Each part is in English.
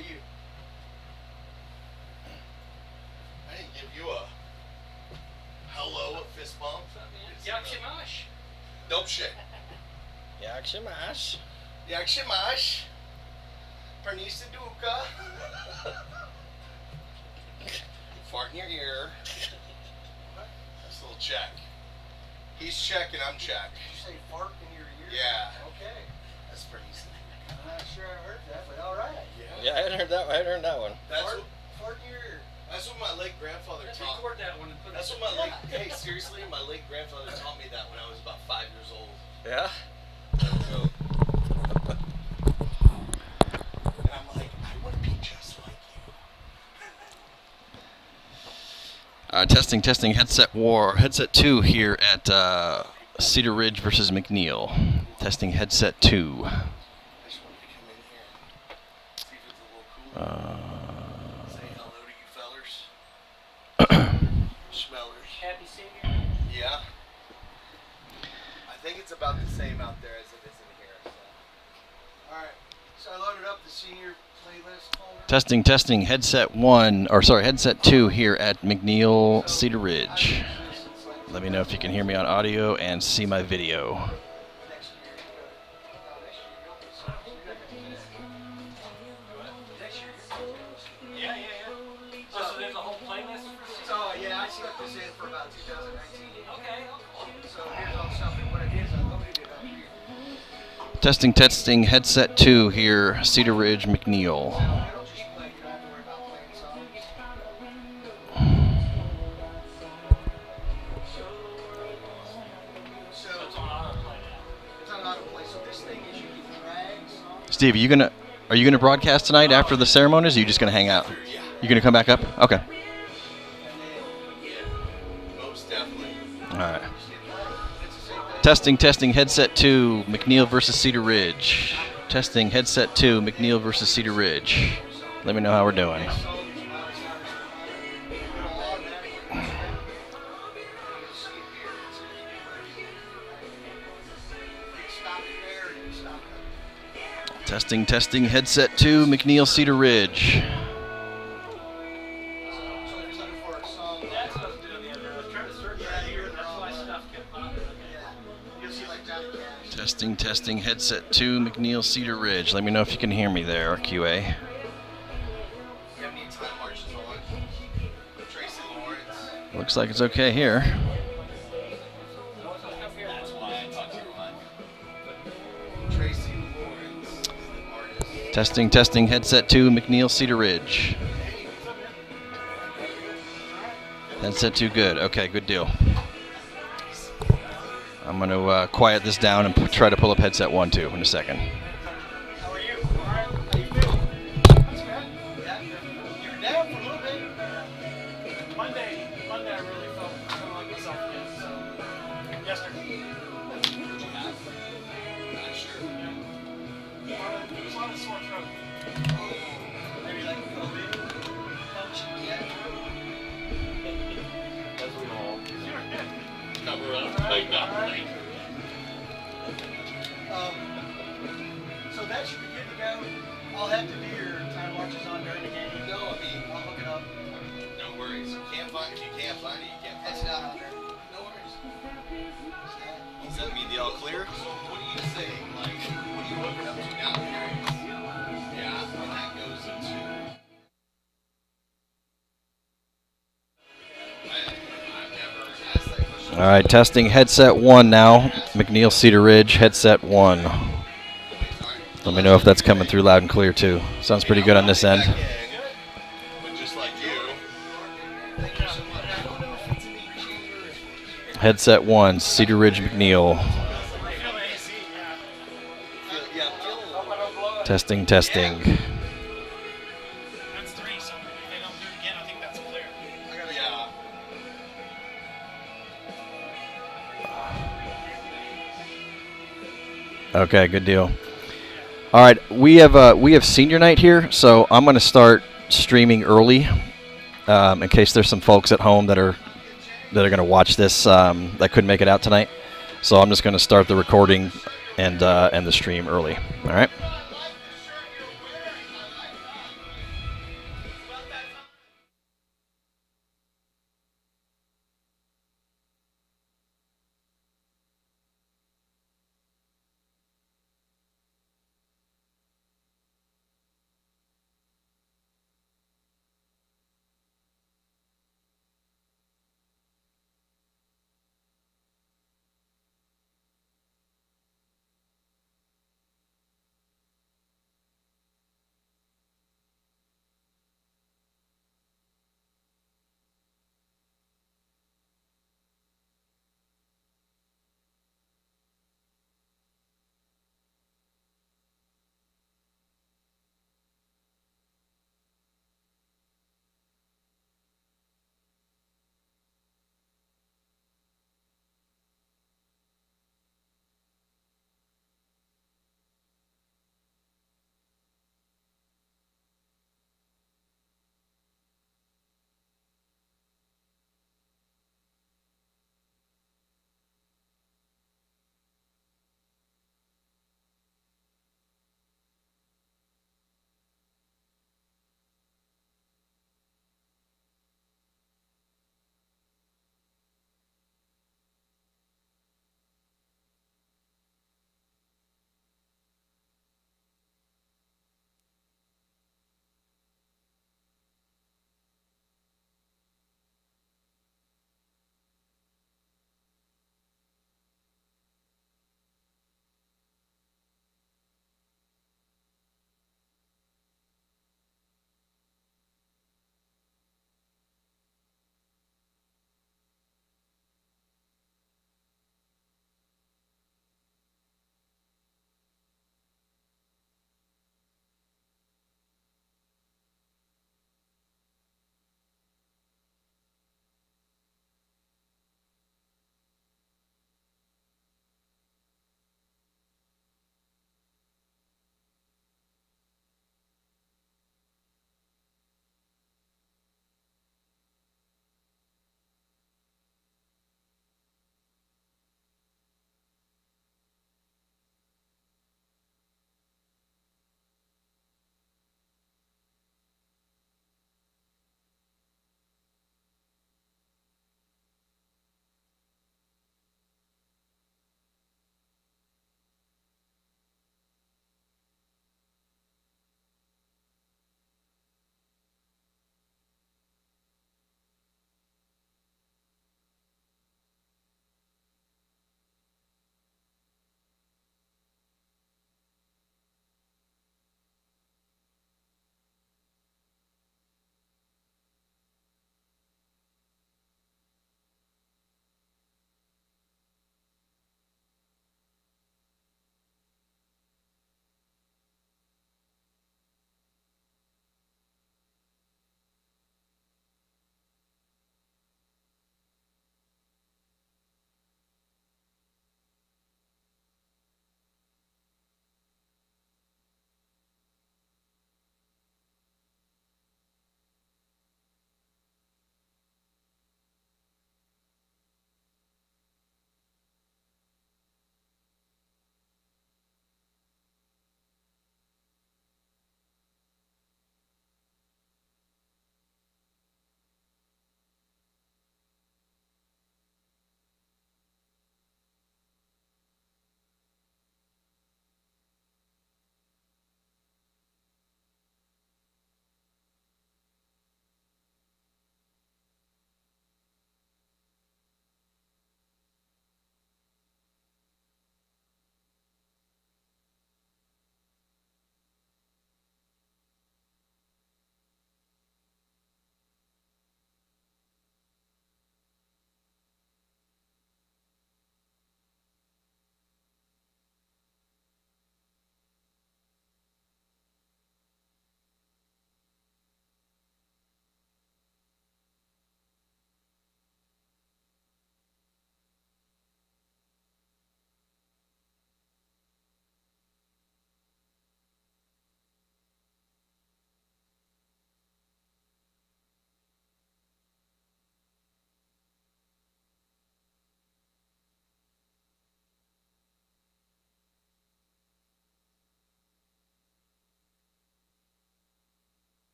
about you? I didn't give you a hello, a fist bump. Jak się masz? Dobrze. Jak się masz? Jak się masz? Pernice Duca. Fart in your ear. That's a little check. He's checking, I'm check. Did you say fart in your ear? Yeah. Okay. That's Pernice. I'm not sure I heard that, but all right. Yeah, I hadn't heard that. I hadn't heard that one. Fart in your ear. That's what my late grandfather Let's taught. record that one and put That's it. what my late. Hey, seriously, my late grandfather taught me that when I was about 5 years old. Yeah. So, and I'm like, I want to be just like you. Testing. Headset 2 here at Cedar Ridge versus McNEIL. Testing headset 2. I just wanted to come in here, see if it's a little cooler. Say hello to you fellers. Smellers. Happy Senior. Yeah. I think it's about the same out there as it is in here. So. All right. So I loaded up the senior playlist folder. Testing. Headset 2 here at McNEIL Cedar Ridge. Let me know if you can hear me on audio and see my video. Yeah. So there's a whole playlist for So yeah, I stuck this in for about 2019. Okay. So here's all the stuff and what it is. I loaded it up here. Testing. Headset 2 here, Cedar Ridge, McNEIL. It'll just play. You don't have to worry about playing songs. So It's on autoplay now. it's on autoplay. So this thing is you can drag songs. Steve, are you gonna broadcast tonight after the ceremonies? Or are you just gonna hang out? Yeah. You gonna come back up? Okay. Most definitely. All right. It's the same thing. Testing. Headset 2, McNEIL versus Cedar Ridge. Testing. Headset 2, McNEIL versus Cedar Ridge. Let me know how we're doing. Testing. Headset 2, McNEIL Cedar Ridge. That's what I was doing the other day. I was trying to search right here, and that's why stuff kept popping up. Testing. Headset 2, McNEIL Cedar Ridge. Let me know if you can hear me there, QA. You have any time marches on? Tracy Lawrence. Looks like it's okay here. That's why I talked to your wife. Tracy Lawrence, the artist. Testing. Headset 2, McNEIL Cedar Ridge. Headset 2 good. Okay, good deal. I'm going to quiet this down and try to pull up headset 1 too in a second. How are you? All right. How you feeling? That's good. Yeah. You were down for a little bit. Monday, I really felt kind of like myself again. So yesterday, Not sure. it was on a sore throat. Maybe like a COVID function yet. Cover up, like nothing. So that should be good to go. I'll have to do your time marches on during the game. No, I mean, I'll look it up. no worries. If you can't find it, you can't find It's it. not on there. No worries. Does that mean the all clear? So what are you saying? Like, what are you hooking up to now? Yeah, and that goes into. I've never asked that question. All right, testing headset 1 now. McNEIL Cedar Ridge, headset 1. Let me know if that's coming through loud and clear too. Sounds pretty good on this end. But just like you. Headset 1, Cedar Ridge, McNEIL. I feel the AC. Yeah, Testing. That's 3. So if they don't do it again, I think that's clear. yeah. Okay, good deal. All right, we have senior night here, so I'm going to start streaming early in case there's some folks at home that are going to watch this that couldn't make it out tonight. So I'm just going to start the recording and the stream early. All right.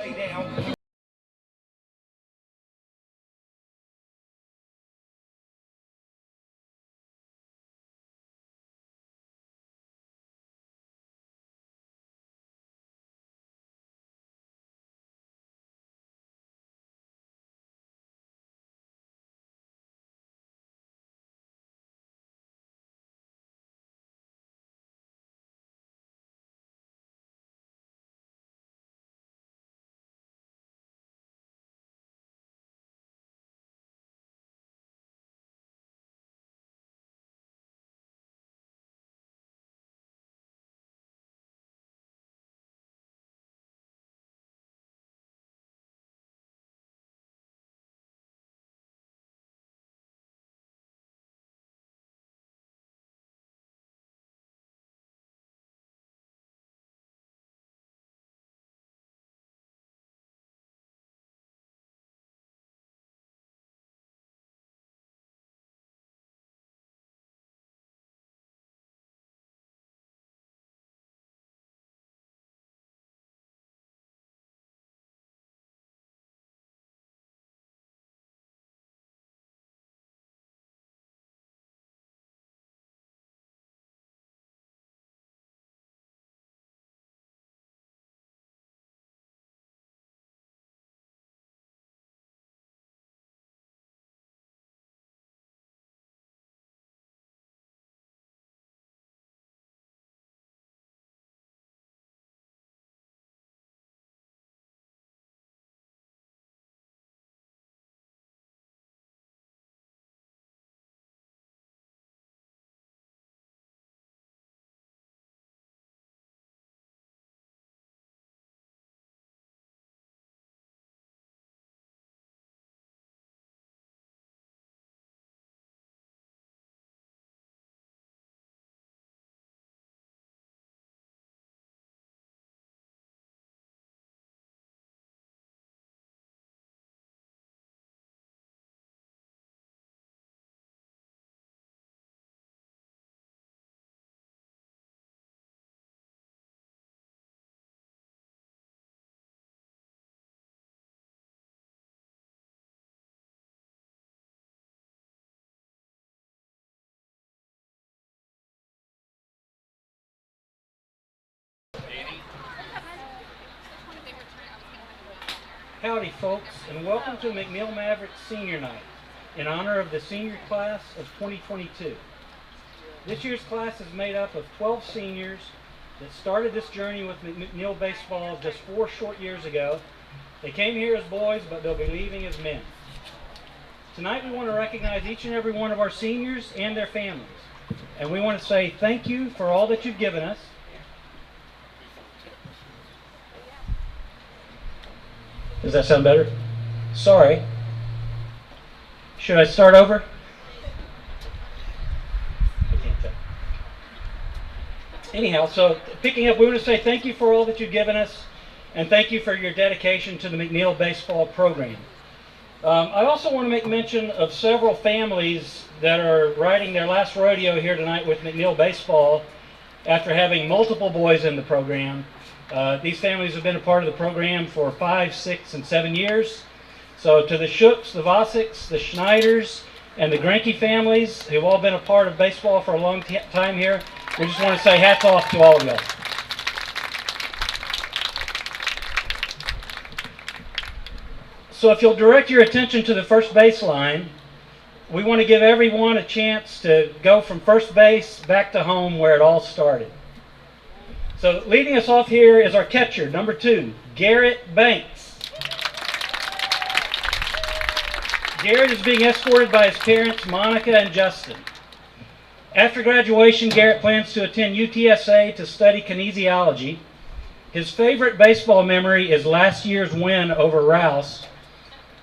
lay down. Howdy folks, and welcome to McNEIL MAVERICKS Senior Night in honor of the senior class of 2022. This year's class is made up of 12 seniors that started this journey with McNEIL baseball just 4 short years ago. They came here as boys, but they'll be leaving as men. Tonight we want to recognize each and every one of our seniors and their families. And we want to say thank you for all that you've given us. Does that sound better? Sorry. Should I start over? I can't tell. Anyhow, so picking up, we want to say thank you for all that you've given us, and thank you for your dedication to the McNEIL baseball program. I also want to make mention of several families that are riding their last rodeo here tonight with McNEIL baseball after having multiple boys in the program. These families have been a part of the program for 5, 6, and 7 years. So to the Shooks, the Vosicks, the Schneiders, and the Granke families, who've all been a part of baseball for a long time here, we just want to say hats off to all of y'all. So if you'll direct your attention to the first base line, we want to give everyone a chance to go from first base back to home where it all started. So leading us off here is our catcher, number 2, Garrett Banks. Garrett is being escorted by his parents, Monica and Justin. After graduation, Garrett plans to attend UTSA to study kinesiology. His favorite baseball memory is last year's win over Rouse.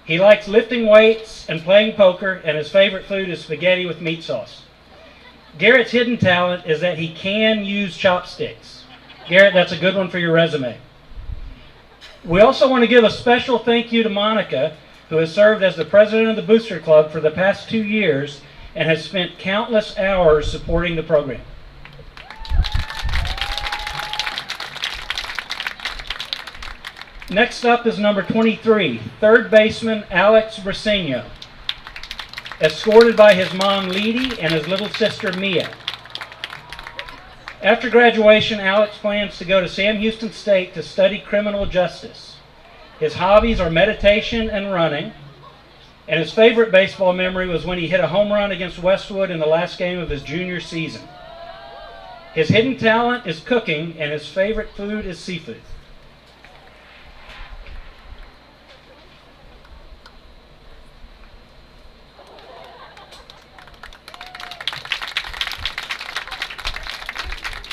He likes lifting weights and playing poker, and his favorite food is spaghetti with meat sauce. Garrett's hidden talent is that he can use chopsticks. Garrett, that's a good one for your resume. We also want to give a special thank you to Monica, who has served as the president of the Booster Club for the past 2 years and has spent countless hours supporting the program. Next up is number 23, third baseman Alex Briseño, escorted by his mom Leedy and his little sister Mia. After graduation, Alex plans to go to Sam Houston State to study criminal justice. His hobbies are meditation and running, and his favorite baseball memory was when he hit a home run against Westwood in the last game of his junior season. His hidden talent is cooking, and his favorite food is seafood.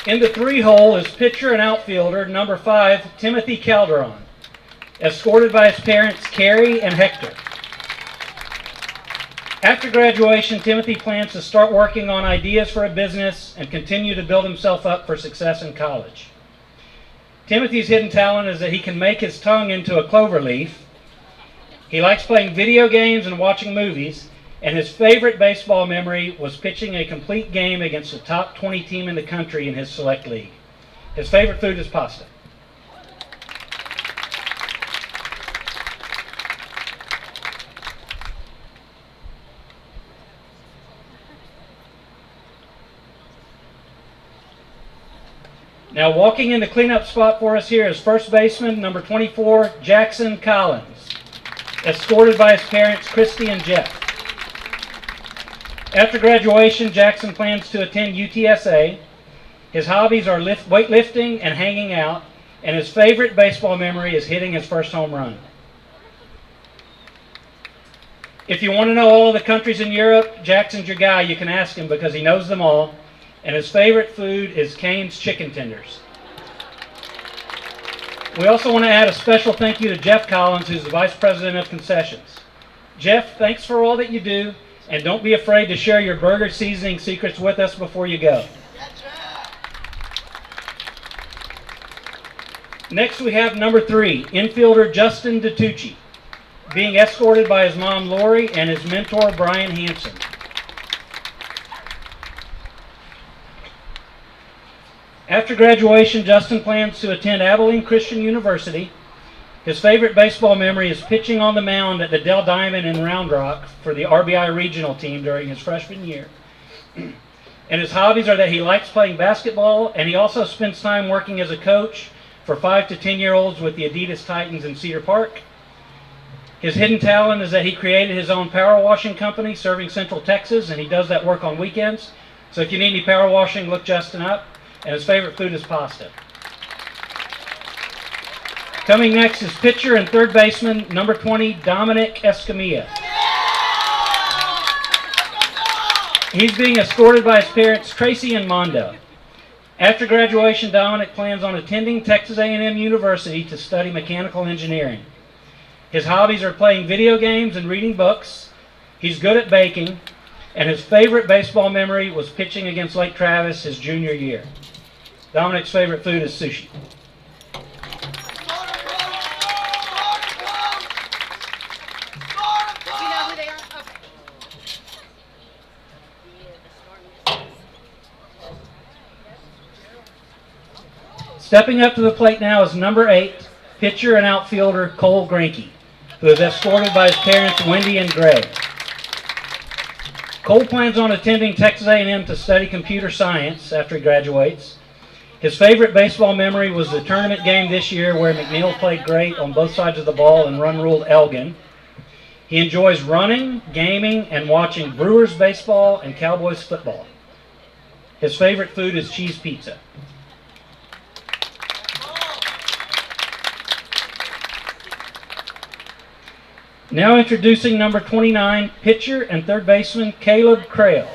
In the 3-hole is pitcher and outfielder number 5, Timothy Calderon, escorted by his parents Carrie and Hector. After graduation, Timothy plans to start working on ideas for a business and continue to build himself up for success in college. Timothy's hidden talent is that he can make his tongue into a clover leaf. He likes playing video games and watching movies, and his favorite baseball memory was pitching a complete game against the top 20 team in the country in his select league. His favorite food is pasta. Now walking in the cleanup spot for us here is first baseman number 24, Jackson Collins, escorted by his parents Christy and Jeff. After graduation, Jackson plans to attend UTSA. His hobbies are weightlifting and hanging out, and his favorite baseball memory is hitting his first home run. If you want to know all the countries in Europe, Jackson's your guy. You can ask him because he knows them all, and his favorite food is Cane's chicken tenders. We also want to add a special thank you to Jeff Collins, who's the Vice President of Concessions. Jeff, thanks for all that you do. And don't be afraid to share your burger seasoning secrets with us before you go. Next we have number 3, infielder Justin DiTucci, being escorted by his mom Lori and his mentor Brian Hansen. After graduation, Justin plans to attend Abilene Christian University. His favorite baseball memory is pitching on the mound at the Dell Diamond in Round Rock for the RBI regional team during his freshman year. And his hobbies are that he likes playing basketball, and he also spends time working as a coach for 5 to 10-year-olds with the Adidas Titans in Cedar Park. His hidden talent is that he created his own power washing company serving Central Texas, and he does that work on weekends. So if you need any power washing, look Justin up. And his favorite food is pasta. Coming next is pitcher and third baseman, number 20, Dominic Escamilla. He's being escorted by his parents, Tracy and Mondo. After graduation, Dominic plans on attending Texas A&M University to study mechanical engineering. His hobbies are playing video games and reading books. He's good at baking, and his favorite baseball memory was pitching against Lake Travis his junior year. Dominic's favorite food is sushi. Stepping up to the plate now is number 8, pitcher and outfielder Cole Granke, who is escorted by his parents Wendy and Greg. Cole plans on attending Texas A&M to study computer science after he graduates. His favorite baseball memory was the tournament game this year where McNEIL played great on both sides of the ball and run-ruled Elgin. He enjoys running, gaming, and watching Brewers baseball and Cowboys football. His favorite food is cheese pizza. Now introducing number 29, pitcher and third baseman Caleb Crail,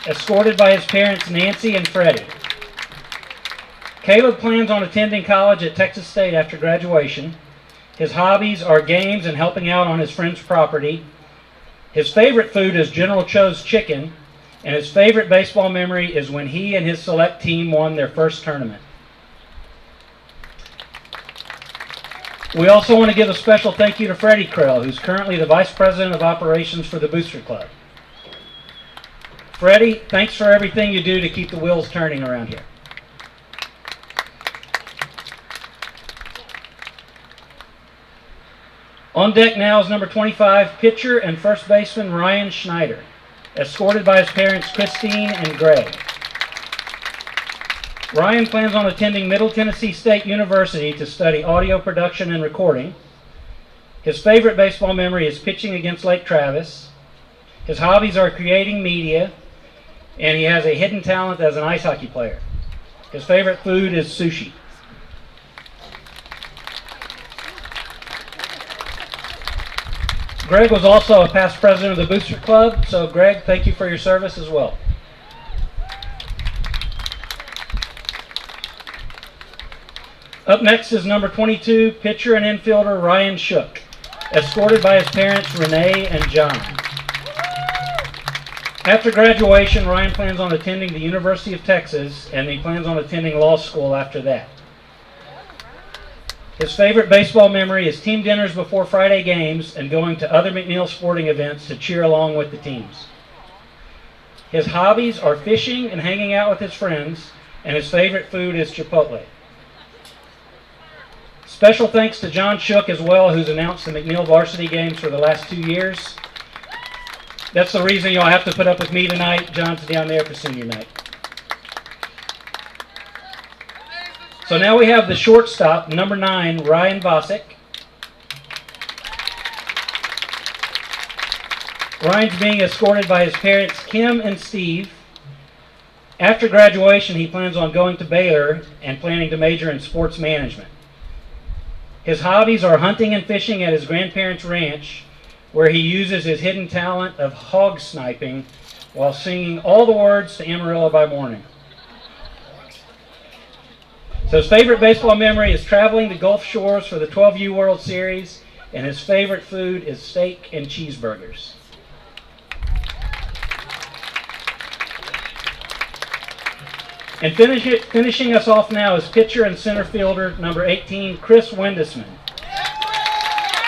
escorted by his parents Nancy and Freddie. Caleb plans on attending college at Texas State after graduation. His hobbies are games and helping out on his friend's property. His favorite food is General Cho's chicken, and his favorite baseball memory is when he and his select team won their first tournament. We also want to give a special thank you to Freddie Krell, who's currently the Vice President of Operations for the Booster Club. Freddie, thanks for everything you do to keep the wheels turning around here. On deck now is number 25, pitcher and first baseman Ryan Schneider, escorted by his parents Christine and Greg. Ryan plans on attending Middle Tennessee State University to study audio production and recording. His favorite baseball memory is pitching against Lake Travis. His hobbies are creating media, and he has a hidden talent as an ice hockey player. His favorite food is sushi. Greg was also a past president of the Booster Club, so Greg, thank you for your service as well. Up next is number 22, pitcher and infielder Ryan Shook, escorted by his parents Renee and John. After graduation, Ryan plans on attending the University of Texas, and he plans on attending law school after that. His favorite baseball memory is team dinners before Friday games and going to other McNEIL sporting events to cheer along with the teams. His hobbies are fishing and hanging out with his friends, and his favorite food is Chipotle. Special thanks to John Shook as well, who's announced the McNEIL varsity games for the last 2 years. That's the reason you'll have to put up with me tonight. John's down there for senior night. So now we have the shortstop, number 9, Ryan Vosick. Ryan's being escorted by his parents, Kim and Steve. After graduation, he plans on going to Baylor and planning to major in sports management. His hobbies are hunting and fishing at his grandparents' ranch, where he uses his hidden talent of hog sniping while singing all the words to Amarillo by Morning. So his favorite baseball memory is traveling to Gulf Shores for the 12U World Series, and his favorite food is steak and cheeseburgers. And finishing us off now is pitcher and center fielder number 18, Chris Windesman,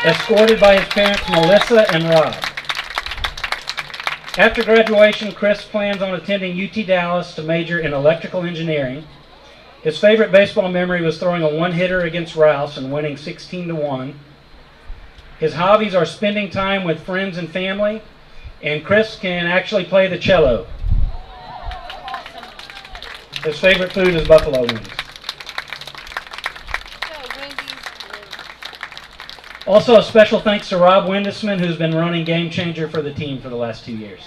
escorted by his parents Melissa and Rob. After graduation, Chris plans on attending UT Dallas to major in electrical engineering. His favorite baseball memory was throwing a one-hitter against Rouse and winning 16-1. His hobbies are spending time with friends and family, and Chris can actually play the cello. His favorite food is buffalo wings. Also, a special thanks to Rob Windesman, who's been running Game Changer for the team for the last 2 years.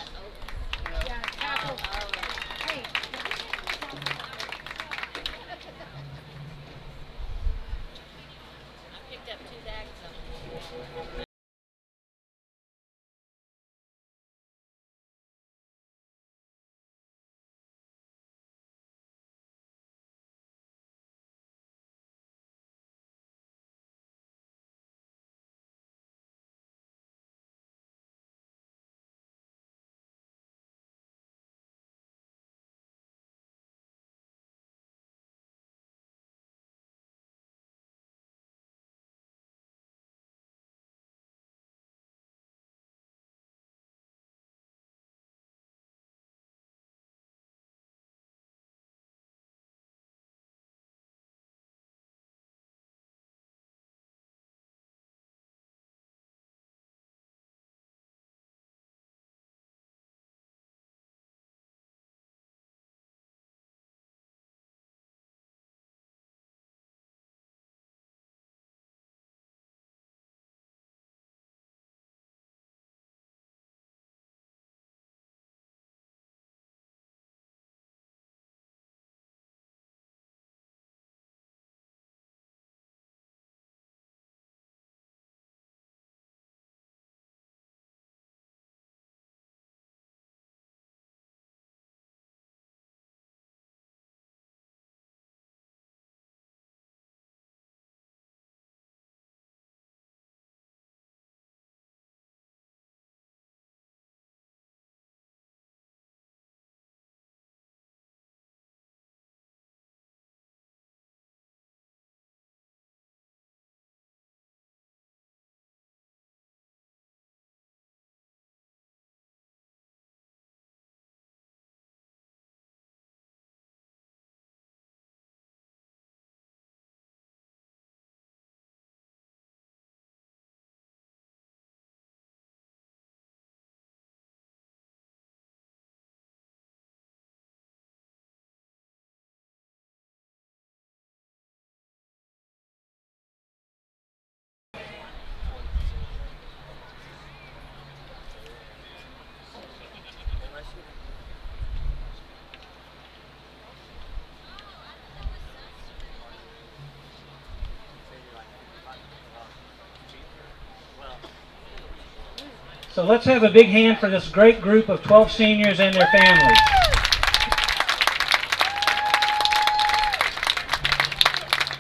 So let's have a big hand for this great group of 12 seniors and their families.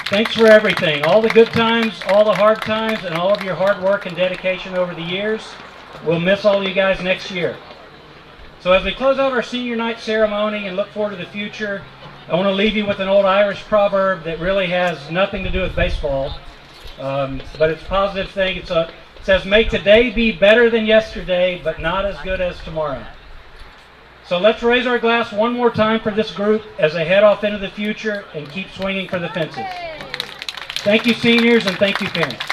Thanks for everything, all the good times, all the hard times, and all of your hard work and dedication over the years. We'll miss all you guys next year. So as we close out our senior night ceremony and look forward to the future, I want to leave you with an old Irish proverb that really has nothing to do with baseball, but it's a positive thing. It says, "May today be better than yesterday, but not as good as tomorrow." So let's raise our glass one more time for this group as they head off into the future and keep swinging for the fences. Thank you, seniors, and thank you, parents.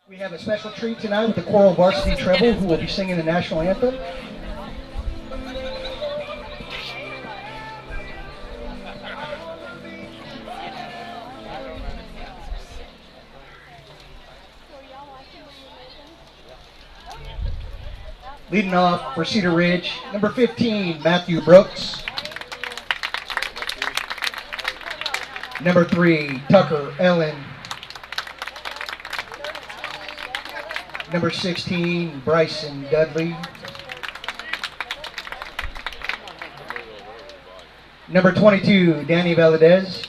We have a special treat tonight with the Choral Varsity Treble, who will be singing the national anthem. Leading off for Cedar Ridge, number 15, Matthew Brooks. Number 3, Tucker Ellen. Number 16, Bryson Dudley. Number 22, Danny Valadez.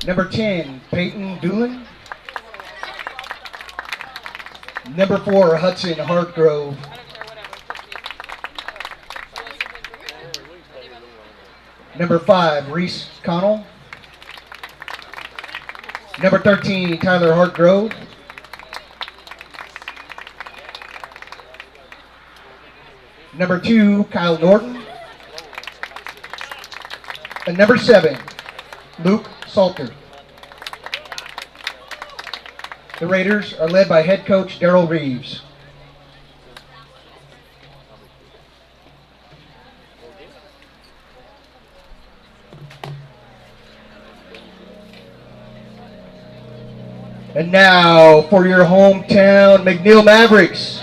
Number 10, Peyton Doolin. Number 4, Hudson Hartgrove. Number 5, Reese Connell. Number 13, Tyler Hartgrove. Number 2, Kyle Norton. And number 7, Luke Salter. The Raiders are led by head coach Darrell Reeves. And now for your hometown McNEIL Mavericks.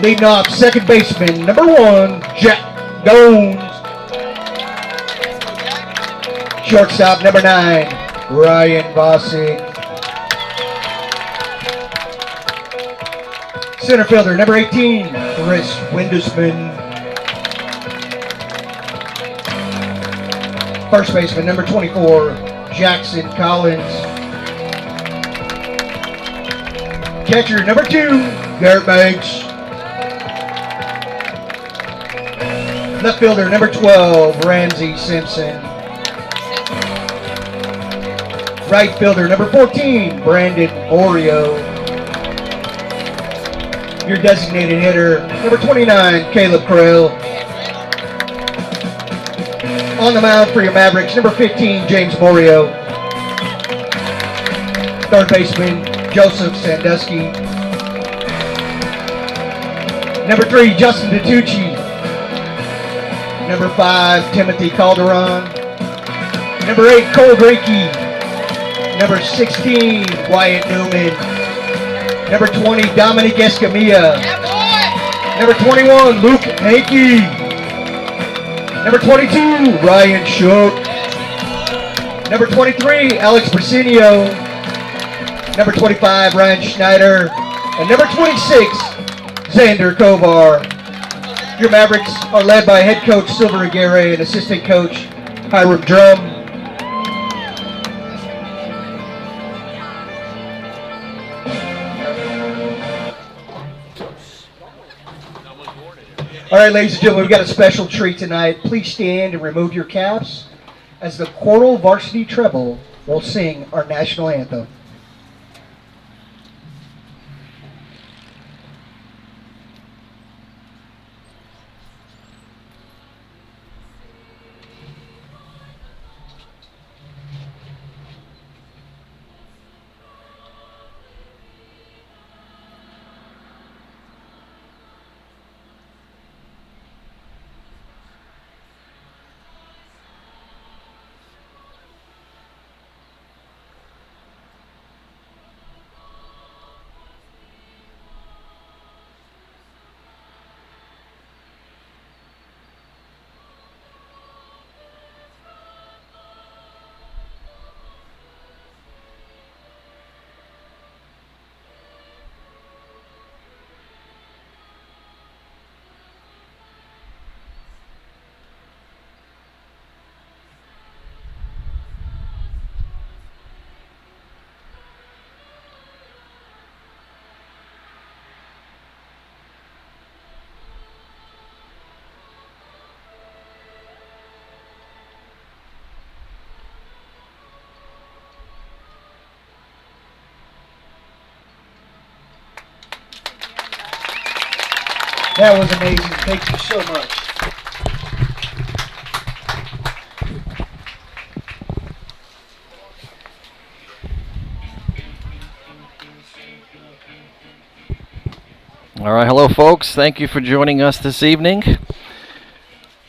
Leading off, second baseman, number 1, Jack Jones. Shortstop, number 9, Ryan Bossick. Center fielder, number 18, Chris Windusman. First baseman, number 24, Jackson Collins. Catcher, number 2, Garrett Banks. Left fielder, number 12, Ramsey Simpson. Right fielder, number 14, Brandon Oreo. Your designated hitter, number 29, Caleb Krell. On the mound for your Mavericks, number 15, James Morio. Third baseman, Joseph Sandusky. Number 3, Justin DiTucci. Number 5, Timothy Calderon. Number 8, Cole Grakey. Number 16, Wyatt Newman. Number 20, Dominic Escamilla. Number 21, Luke Hankey. Number 22, Ryan Shook. Number 23, Alex Brasinio. Number 25, Ryan Schneider. And number 26, Xander Kovar. Your Mavericks are led by head coach Silver Aguirre and assistant coach Hiram Drum. All right, ladies and gentlemen, we've got a special treat tonight. Please stand and remove your caps as the Choral Varsity Treble will sing our national anthem. That was amazing. Thank you so much. All right, hello folks. Thank you for joining us this evening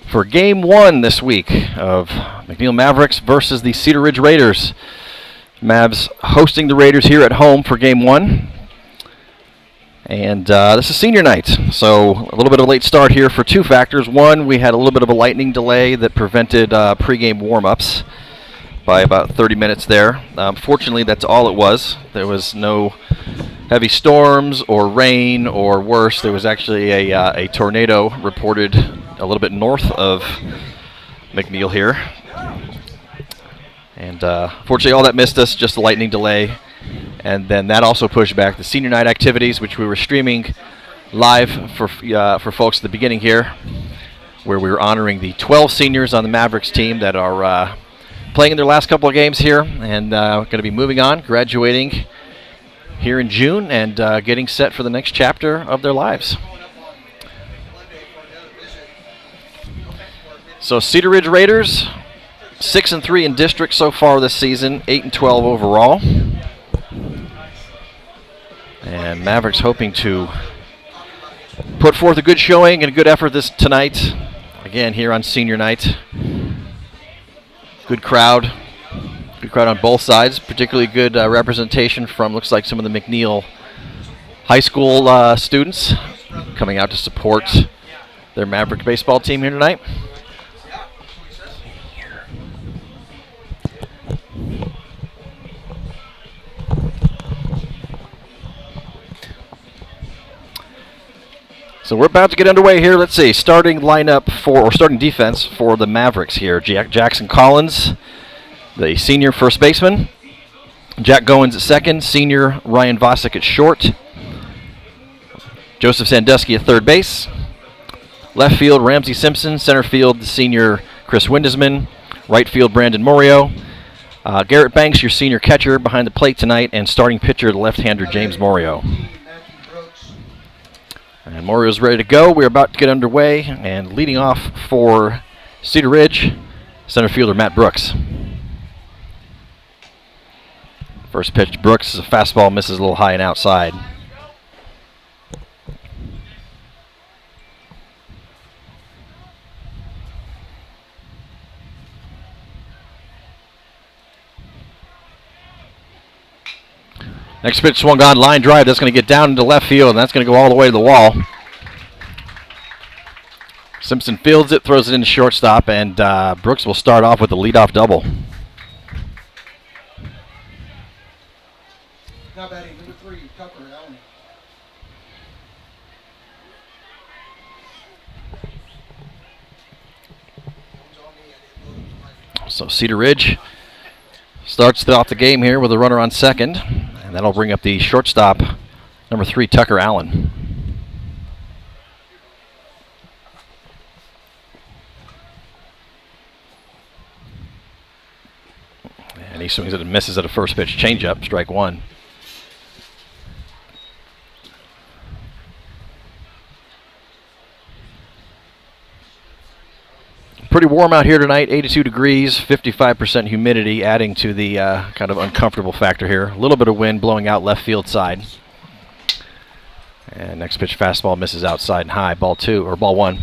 for Game 1 this week of McNEIL Mavericks versus the Cedar Ridge Raiders. Mavs hosting the Raiders here at home for Game 1. And this is senior night, so a little bit of a late start here for two factors. One, we had a little bit of a lightning delay that prevented pregame warm-ups by about 30 minutes there. Fortunately, that's all it was. There was no heavy storms or rain, or worse, there was actually a tornado reported a little bit north of McNEIL here. And fortunately, all that missed us, just a lightning delay. And then that also pushed back the senior night activities, which we were streaming live for folks at the beginning here, where we were honoring the 12 seniors on the Mavericks team that are playing in their last couple of games here, and going to be moving on, graduating here in June, and getting set for the next chapter of their lives. So Cedar Ridge Raiders, 6-3 in district so far this season, 8-12 overall. And Mavericks hoping to put forth a good showing and a good effort tonight. Again, here on senior night. Good crowd. Good crowd on both sides. Particularly good representation from, looks like, some of the McNEIL high school students coming out to support their Maverick baseball team here tonight. So we're about to get underway here. Let's see, starting defense for the Mavericks here. Jackson Collins, the senior first baseman. Jack Goins at second. Senior Ryan Vosick at short. Joseph Sandusky at third base. Left field, Ramsey Simpson. Center field, the senior Chris Windesman. Right field, Brandon Morio. Garrett Banks, your senior catcher behind the plate tonight, and starting pitcher, the left-hander James Morio. And Morio's ready to go. We're about to get underway, and leading off for Cedar Ridge, center fielder Matt Brooks. First pitch to Brooks is a fastball, misses a little high and outside. Next pitch swung on, line drive. That's going to get down into left field, and that's going to go all the way to the wall. Simpson fields it, throws it into shortstop, and Brooks will start off with a leadoff double. Now batting number 3, Tucker Allen. So Cedar Ridge starts off the game here with a runner on second. And that'll bring up the shortstop, number 3, Tucker Allen. And he swings it and misses at a first pitch changeup, strike one. Pretty warm out here tonight, 82 degrees, 55% humidity, adding to the kind of uncomfortable factor here. A little bit of wind blowing out left field side. And next pitch fastball misses outside and high, ball 1.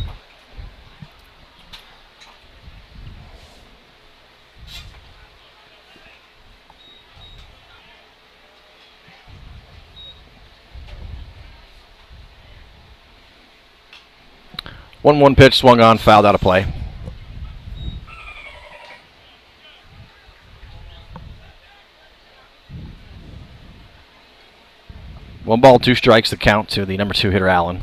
One pitch swung on, fouled out of play. One ball, 2 strikes, the count to the number 2 hitter, Allen.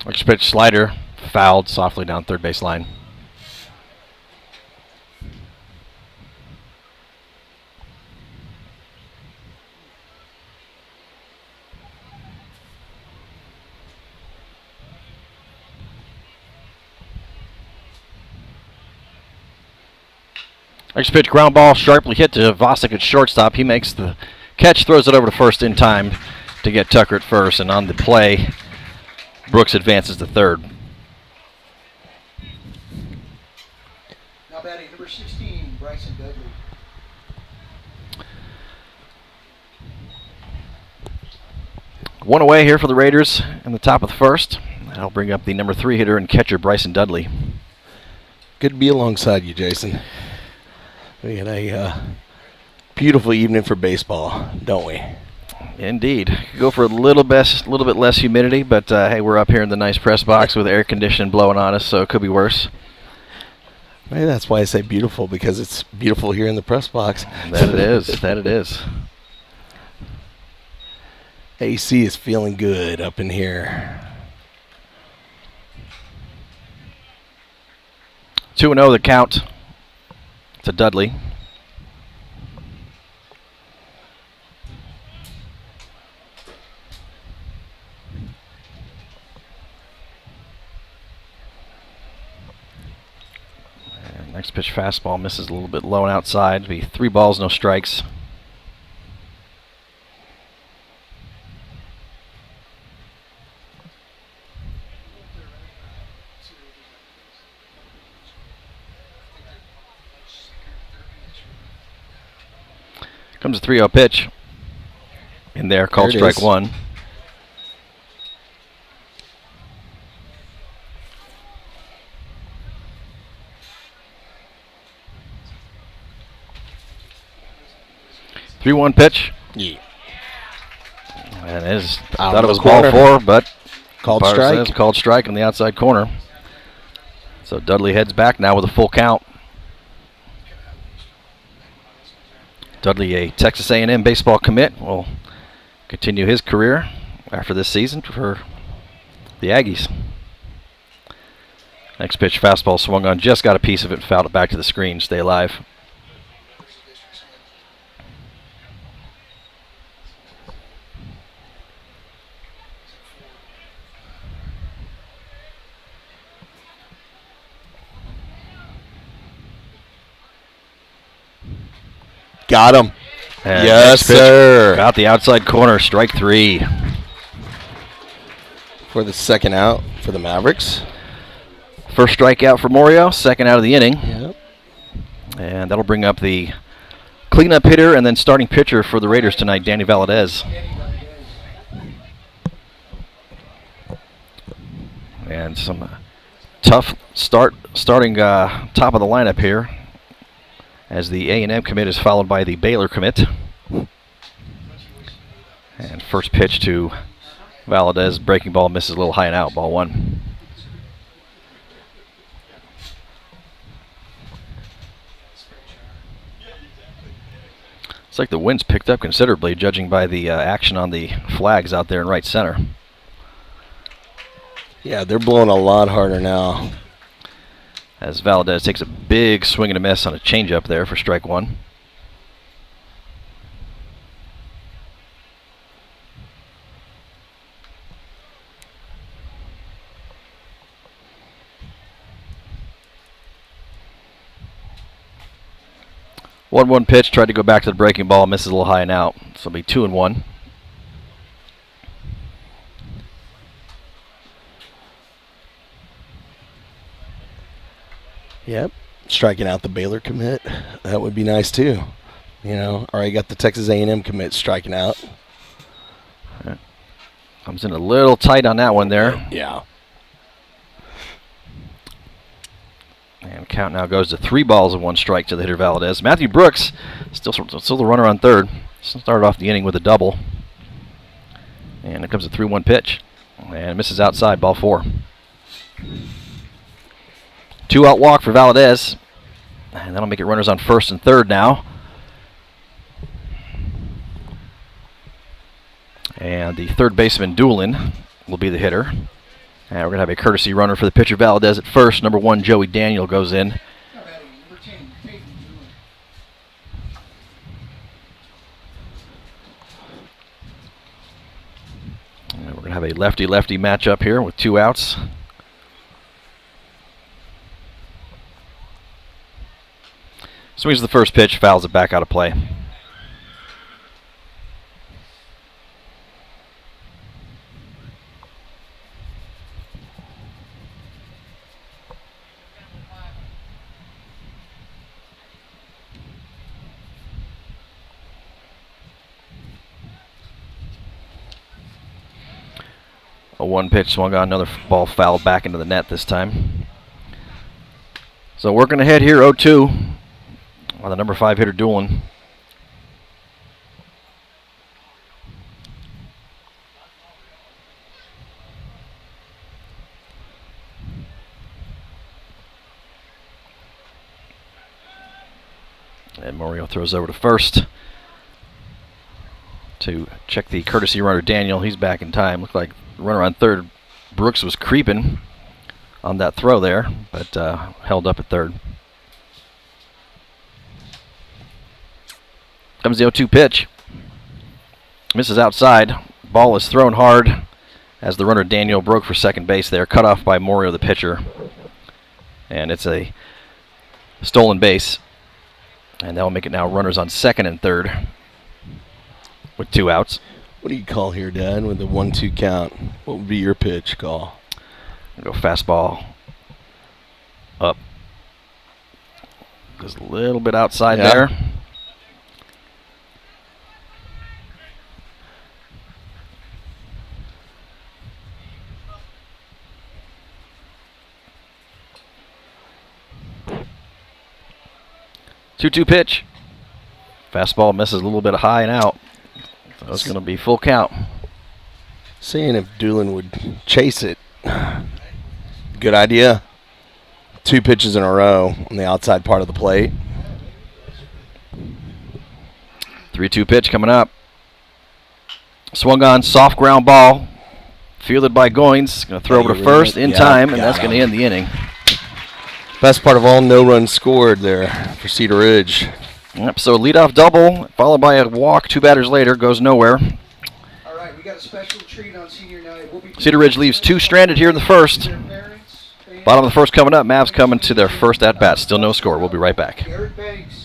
Next pitch, slider, fouled softly down third base line. Next pitch, ground ball, sharply hit to Vosick at shortstop. He makes the catch, throws it over to first in time to get Tucker at first, and on the play, Brooks advances to third. Now batting number 16, Bryson Dudley. One away here for the Raiders in the top of the first. That'll bring up the number 3 hitter and catcher, Bryson Dudley. Good to be alongside you, Jason. We had a beautiful evening for baseball, don't we? Indeed. Go for a little bit less humidity, but hey, we're up here in the nice press box with air conditioning blowing on us, so it could be worse. Maybe that's why I say beautiful, because it's beautiful here in the press box. That it is. That it is. AC is feeling good up in here. 2-0 the count to Dudley. And next pitch fastball misses a little bit low and outside. It'll be 3 balls, no strikes. Comes a 3-0 pitch in there, called There it strike is. 1. Three-one pitch. Yeah. And it is, Out thought of it was the ball corner. 4, but Called umpire strike. says called strike on the outside corner. So Dudley heads back now with a full count. Dudley, a Texas A&M baseball commit, will continue his career after this season for the Aggies. Next pitch, fastball swung on, just got a piece of it and fouled it back to the screen. Stay alive. Got him. And Yes, next pitch, sir. got the outside corner, strike 3. For the second out for the Mavericks. First strikeout for Morio, second out of the inning. Yep. And that'll bring up the cleanup hitter and then starting pitcher for the Raiders tonight, Danny Valadez. And some tough starting top of the lineup here, as the A&M commit is followed by the Baylor commit. And first pitch to Valadez, breaking ball, misses a little high and out, ball 1. It's like the wind's picked up considerably, judging by the action on the flags out there in right center. Yeah, they're blowing a lot harder now. As Valadez takes a big swing and a miss on a changeup there for strike 1. One pitch, tried to go back to the breaking ball, misses a little high and out. So it'll be 2-1. Yep. Striking out the Baylor commit. That would be nice too. You know, already got the Texas A&M commit striking out. Comes in a little tight on that one there. Yeah. And count now goes to 3 balls and 1 strike to the hitter Valadez. Matthew Brooks, still the runner on third. Started off the inning with a double. And it comes a 3-1 pitch. And misses outside, ball 4. 2-out walk for Valadez. And that'll make it runners on first and third now. And the third baseman, Doolin, will be the hitter. And we're going to have a courtesy runner for the pitcher, Valadez, at first. Number 1, Joey Daniel, goes in. And we're going to have a lefty-lefty matchup here with 2 outs. Swings the first pitch, fouls it back out of play. A one pitch swung on, another ball fouled back into the net this time. So working ahead here, 0-2 on the number 5 hitter Doolin. And Mario throws over to first to check the courtesy runner Daniel. He's back in time. Looked like the runner on third, Brooks, was creeping on that throw there, but held up at third. Comes the 0-2 pitch. Misses outside. Ball is thrown hard as the runner Daniel broke for second base there. Cut off by Morio, the pitcher. And it's a stolen base. And that'll make it now runners on second and third with 2 outs. What do you call here, Dad, with the 1-2 count? What would be your pitch call? Go fastball up. Just a little bit outside there. Two-two pitch. Fastball misses a little bit high and out. So it's going to be full count. Seeing if Doolin would chase it. Good idea. 2 pitches in a row on the outside part of the plate. 3-2 pitch coming up. Swung on, soft ground ball. Fielded by Goins. Going to throw over to first in time, and that's going to end the inning. Best part of all, no runs scored there for Cedar Ridge. Yep, so leadoff double, followed by a walk 2 batters later, goes nowhere. All right, we got a special treat on senior night. Cedar Ridge leaves 2 stranded here in the first. Bottom of the first coming up. Mavs coming to their first at-bat. Still no score. We'll be right back. Garrett Banks.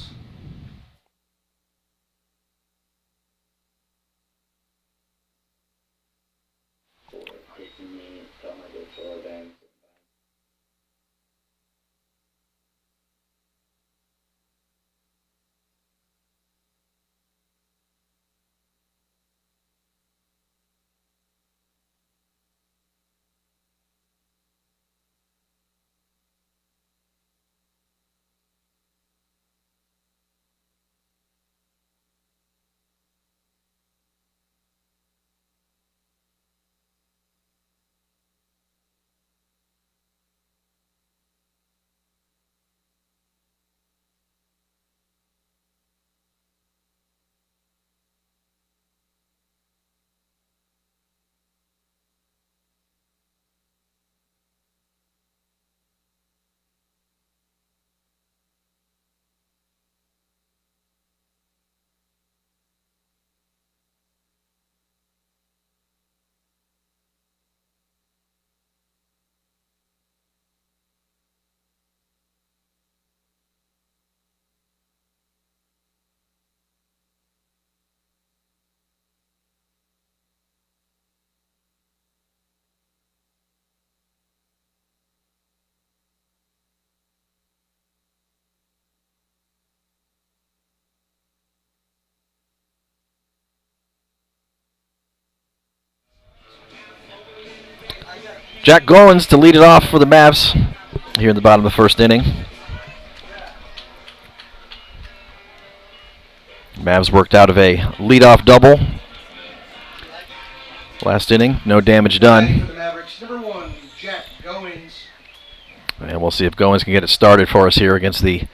Jack Goins to lead it off for the Mavs here in the bottom of the first inning. Mavs worked out of a leadoff double last inning. No damage done. For the Mavericks, number 1, Jack Goins. And we'll see if Goins can get it started for us here against the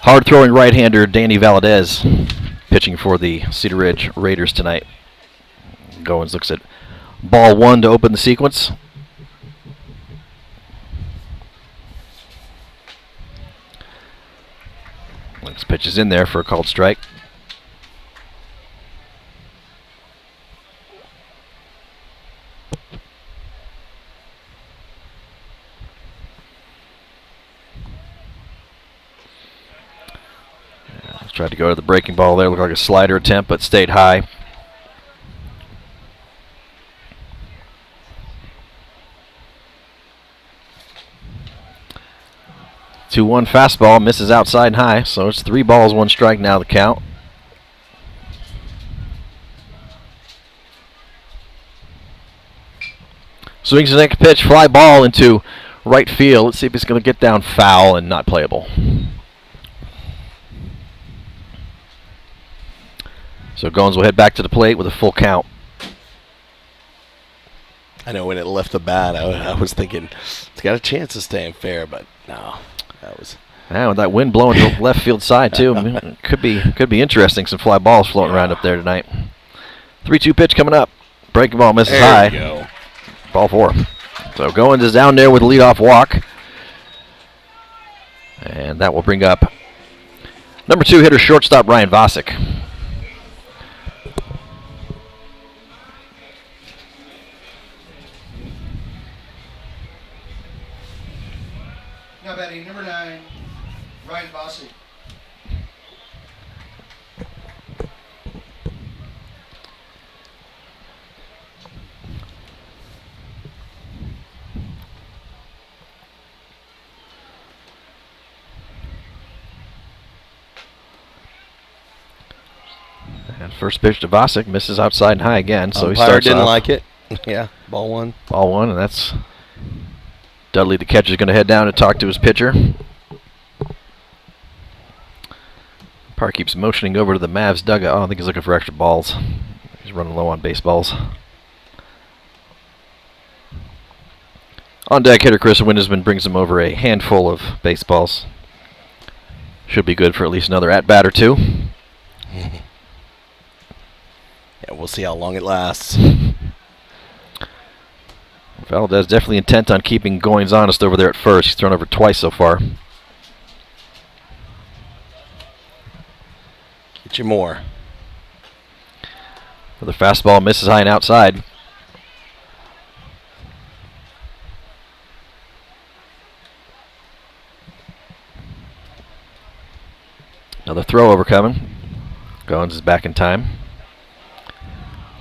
hard-throwing right-hander Danny Valadez, pitching for the Cedar Ridge Raiders tonight. Goins looks at ball 1 to open the sequence. Next pitch is in there for a called strike. Tried to go to the breaking ball there. Looked like a slider attempt, but stayed high. Two-one fastball, misses outside and high, so it's 3 balls, 1 strike now the count. Swings the next pitch, fly ball into right field. Let's see if he's going to get down foul and not playable. So Goins will head back to the plate with a full count. I know when it left the bat, I was thinking it's got a chance of staying fair, but no, that was. Yeah, with that wind blowing to the left field side too, it could be interesting. Some fly balls floating around up there tonight. 3-2 pitch coming up. Breaking ball misses high. There you go. Ball 4. So Goins is down there with a leadoff walk, and that will bring up number 2 hitter, shortstop Ryan Vosick. Now batting number 9, Ryan Bossy. And first pitch to Vosick misses outside and high again, so he Umpire starts didn't off. like it. Yeah, ball 1. Ball 1, and that's Dudley, the catcher, is going to head down and talk to his pitcher. Parr keeps motioning over to the Mavs dugout. Oh, I think he's looking for extra balls. He's running low on baseballs. On deck, hitter Chris Windesman brings him over a handful of baseballs. Should be good for at least another at-bat or 2. Yeah, we'll see how long it lasts. Valdez definitely intent on keeping Goins honest over there at first. He's thrown over twice so far. Get you more. The fastball misses high and outside. Another throw over coming. Goins is back in time.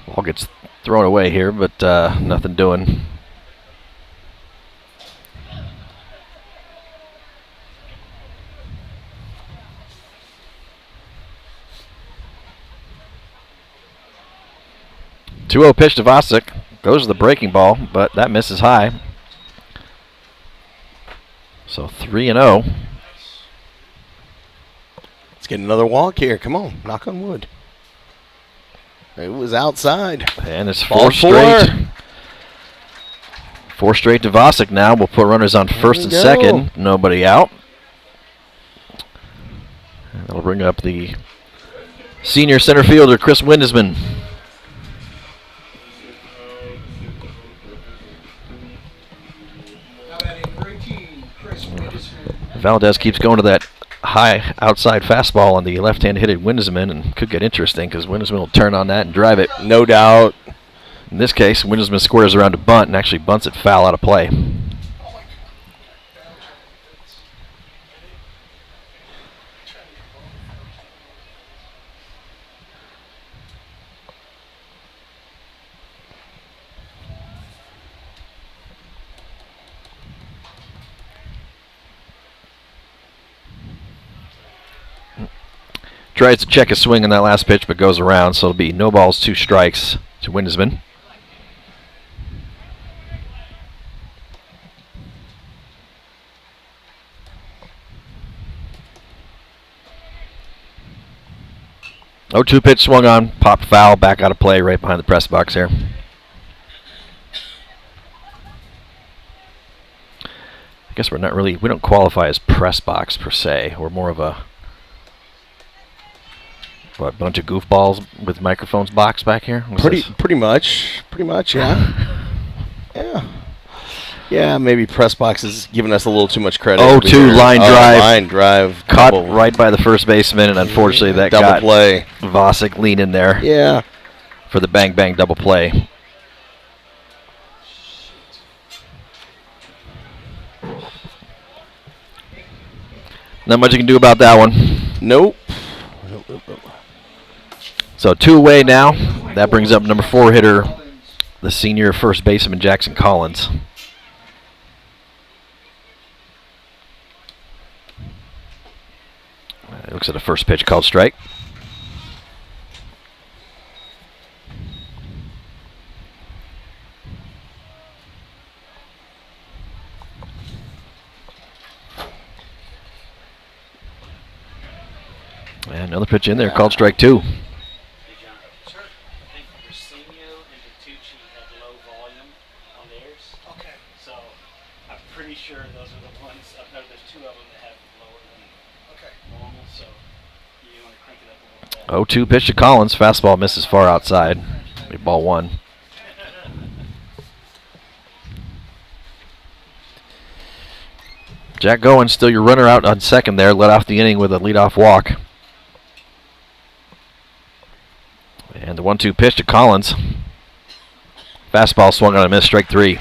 Ball gets thrown away here, but nothing doing. Two-0 pitch to Vosick. Goes to the breaking ball, but that misses high. So 3-0. Let's get another walk here. Come on, knock on wood. It was outside. And it's Ball 4 straight. 4 straight to Vosick now. We'll put runners on first and go. second. Nobody out. And that'll bring up the senior center fielder, Chris Windesman. Now batting number 18, Chris Windesman. Valdez keeps going to that high outside fastball on the left-hand hitted Windesman, and could get interesting because Windesman will turn on that and drive it. No doubt. In this case, Windesman squares around to bunt and actually bunts it foul out of play. Tries to check his swing on that last pitch, but goes around, so it'll be no balls, 2 strikes to Windesman. Oh, 2 pitch swung on, popped foul, back out of play, right behind the press box here. I guess we don't qualify as press box per se. We're more of a bunch of goofballs with microphones box back here? Pretty much, yeah. Yeah, maybe press box is giving us a little too much credit. 0-2 line drive. Line drive. Caught double, right by the first baseman, and unfortunately that double got play. Vosick lean in there Yeah. for the bang-bang double play. Not much you can do about that one. Nope. So 2 away now. That brings up number 4 hitter, the senior first baseman, Jackson Collins. Looks at a first pitch called strike. And another pitch in there, called strike 2. I think Rosinio and Bertucci had low volume on theirs. Okay. So I'm pretty sure those are the ones. I know there's 2 of them that have lower than Okay. normal. So you want to crank it up a little bit. 0-2 pitch to Collins. Fastball misses far outside. Ball 1. Jack Goins, still your runner out on second there. Led off the inning with a leadoff walk. And the 1-2 pitch to Collins. Fastball swung on a miss, strike 3.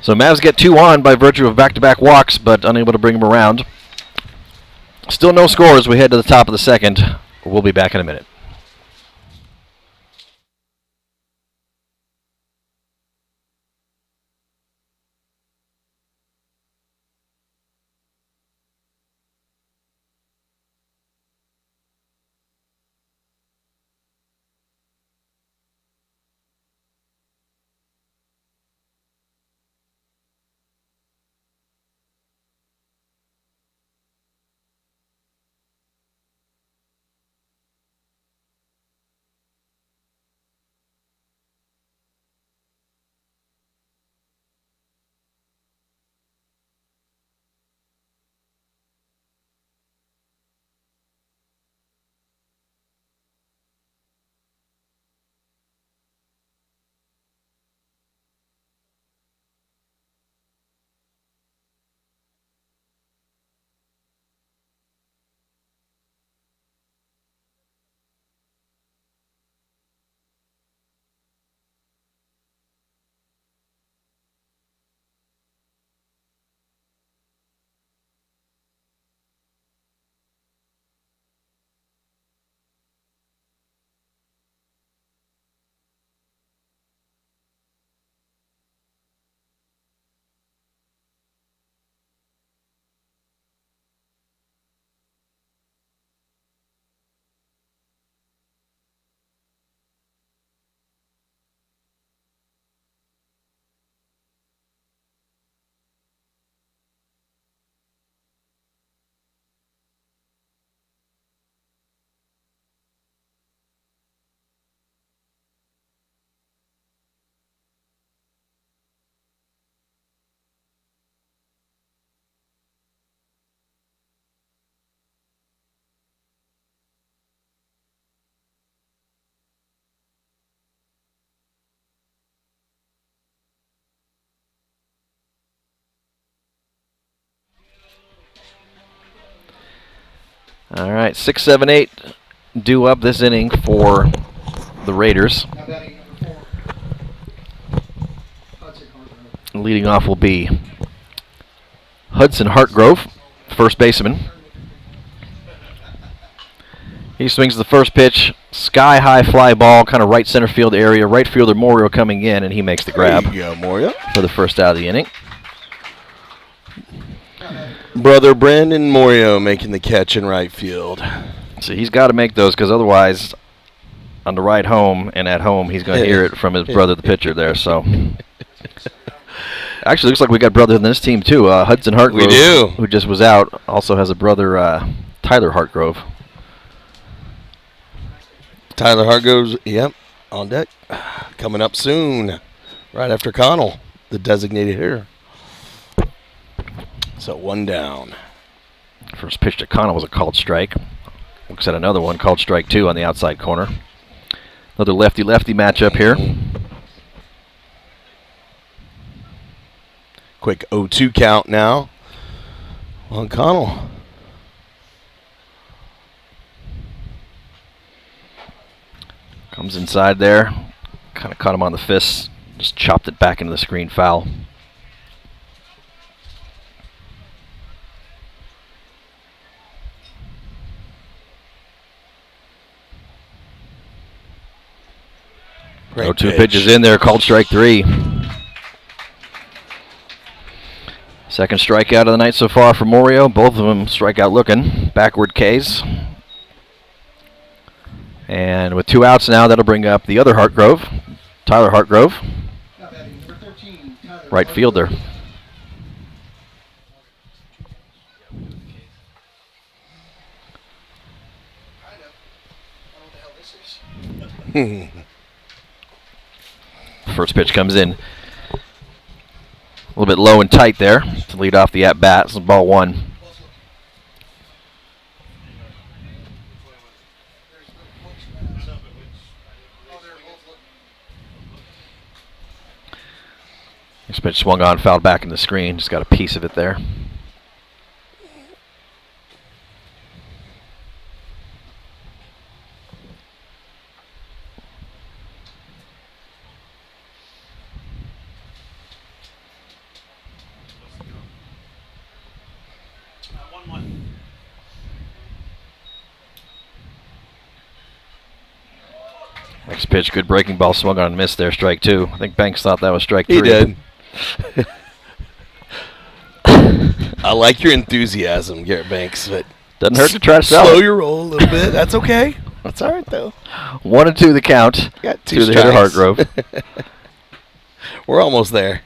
So Mavs get 2 on by virtue of back-to-back walks, but unable to bring them around. Still no score as we head to the top of the second. We'll be back in a minute. All right, 6, 7, 8 due up this inning for the Raiders. Now batting number 4. Hudson Hargrove. Leading off will be Hudson Hartgrove, first baseman. He swings the first pitch, sky-high fly ball, kind of right center field area. Right fielder Morio coming in, and he makes the grab. There you go, Morio. For the first out of the inning. Brother Brandon Morio making the catch in right field. So he's got to make those, because otherwise, on the ride home and at home, he's going to hear it from his brother, the pitcher there. So, actually, looks like we got brother in this team too. Hudson Hartgrove, We do. who just was out, also has a brother, Tyler Hartgrove. Tyler Hartgrove's, yep, on deck. Coming up soon, right after Connell, the designated hitter. So 1 down. First pitch to Connell was a called strike. Looks at another one, called strike 2 on the outside corner. Another lefty-lefty matchup here. Quick 0-2 count now on Connell. Comes inside there. Kind of caught him on the fist. Just chopped it back into the screen, foul. Great 0-2 pitch. pitches in there, called strike 3. Second strikeout of the night so far for Morio. Both of them strikeout looking. Backward Ks. And with 2 outs now, that'll bring up the other Hartgrove, Tyler Hartgrove, Now batting number 13, Tyler right fielder. sixes. First pitch comes in a little bit low and tight there to lead off the at-bat. This is ball one. Next pitch swung on, fouled back in the screen. Just got a piece of it there. Next pitch, good breaking ball, swung on and missed there, strike two. I think Banks thought that was strike three. He did. I like your enthusiasm, Garrett Banks, but doesn't hurt to try to sell slow it. your roll a little bit. That's okay. That's all right, though. 1-2 the count. Got to two the hitter strikes. Hartgrove. We're almost there.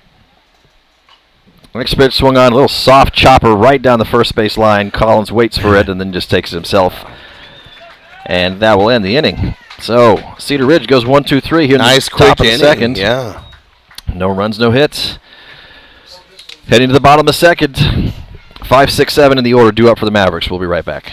Next pitch swung on, a little soft chopper right down the first base line. Collins waits for it and then just takes it himself. And that will end the inning. So Cedar Ridge goes 1-2-3 here Nice in the quick top of the inning. second. Yeah. No runs, no hits. Heading to the bottom of the second. 5, 6, 7 in the order due up for the Mavericks. We'll be right back.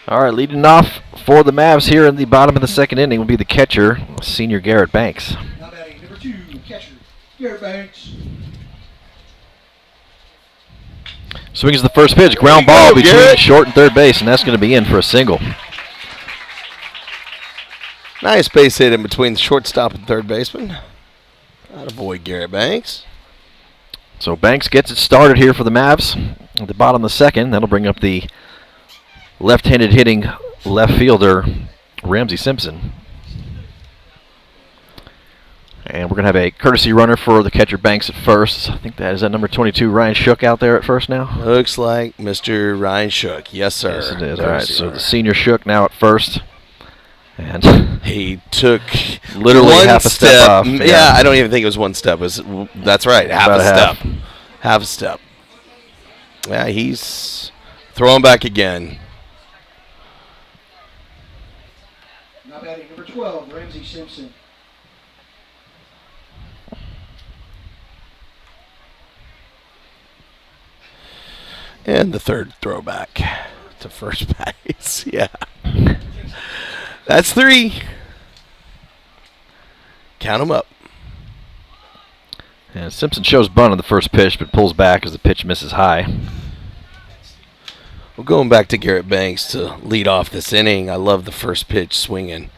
All right, leading off for the Mavs here in the bottom of the second inning will be the catcher, senior Garrett Banks. Now batting number 2, catcher, Garrett Banks. Swings the first pitch, ground There you ball go, between Garrett. short and third base, and that's going to be in for a single. Nice base hit in between the shortstop and third baseman. Attaboy, Garrett Banks. So Banks gets it started here for the Mavs at the bottom of the second. That'll bring up the left-handed hitting left fielder, Ramsey Simpson. And we're going to have a courtesy runner for the catcher Banks at first. I think that is that number 22, Ryan Shook, out there at first now. Looks like Mr. Ryan Shook. Yes, sir. Yes, it is. All right, Courtesy so runner. the senior Shook now at first. And He took literally one half a step off. Yeah, I don't even think it was one step. That's right, half About a a half. step. Half a step. Yeah, he's throwing back again. Now batting number 12, Ramsey Simpson. And the third throwback to first base. Yeah. That's 3. Count them up. And Simpson shows bunt on the first pitch, but pulls back as the pitch misses high. Well, going back to Garrett Banks to lead off this inning, I love the first pitch swinging.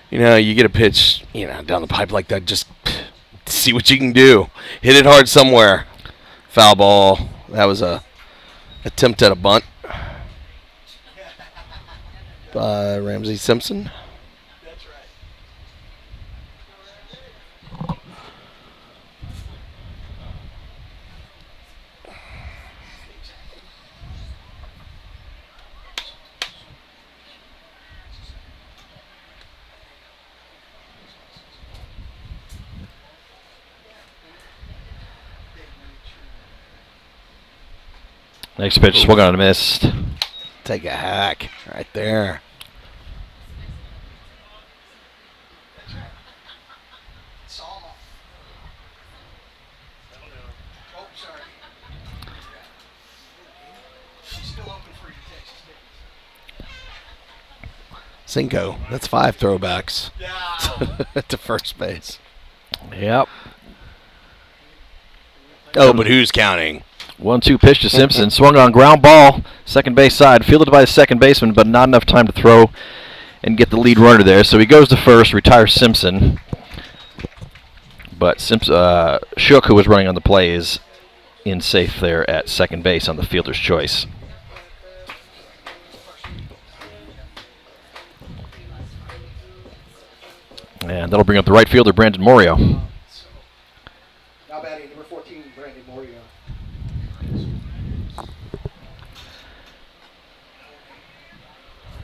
You know, you get a pitch, down the pipe like that, just see what you can do. Hit it hard somewhere. Foul ball. That was a attempt at a bunt by Ramsey Simpson. That's right. Next pitch swung on and missed. Take a hack right there. Saw him off. Oh, sorry. She's still open for your Texas days. Cinco. That's 5 throwbacks Yeah. to first base. Yep. Oh, but who's counting? 1-2 pitch to Simpson. Swung on ground ball. Second base side. Fielded by the second baseman, but not enough time to throw and get the lead runner there. So he goes to first, retires Simpson. But Shook, who was running on the play, is in safe there at second base on the fielder's choice. And that'll bring up the right fielder, Brandon Morio. Now batting number 14, Brandon Morio.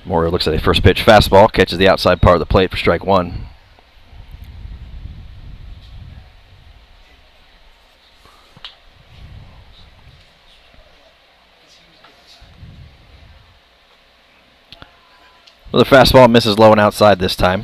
Morio looks at a first pitch fastball, catches the outside part of the plate for strike one. Well, the fastball misses low and outside this time.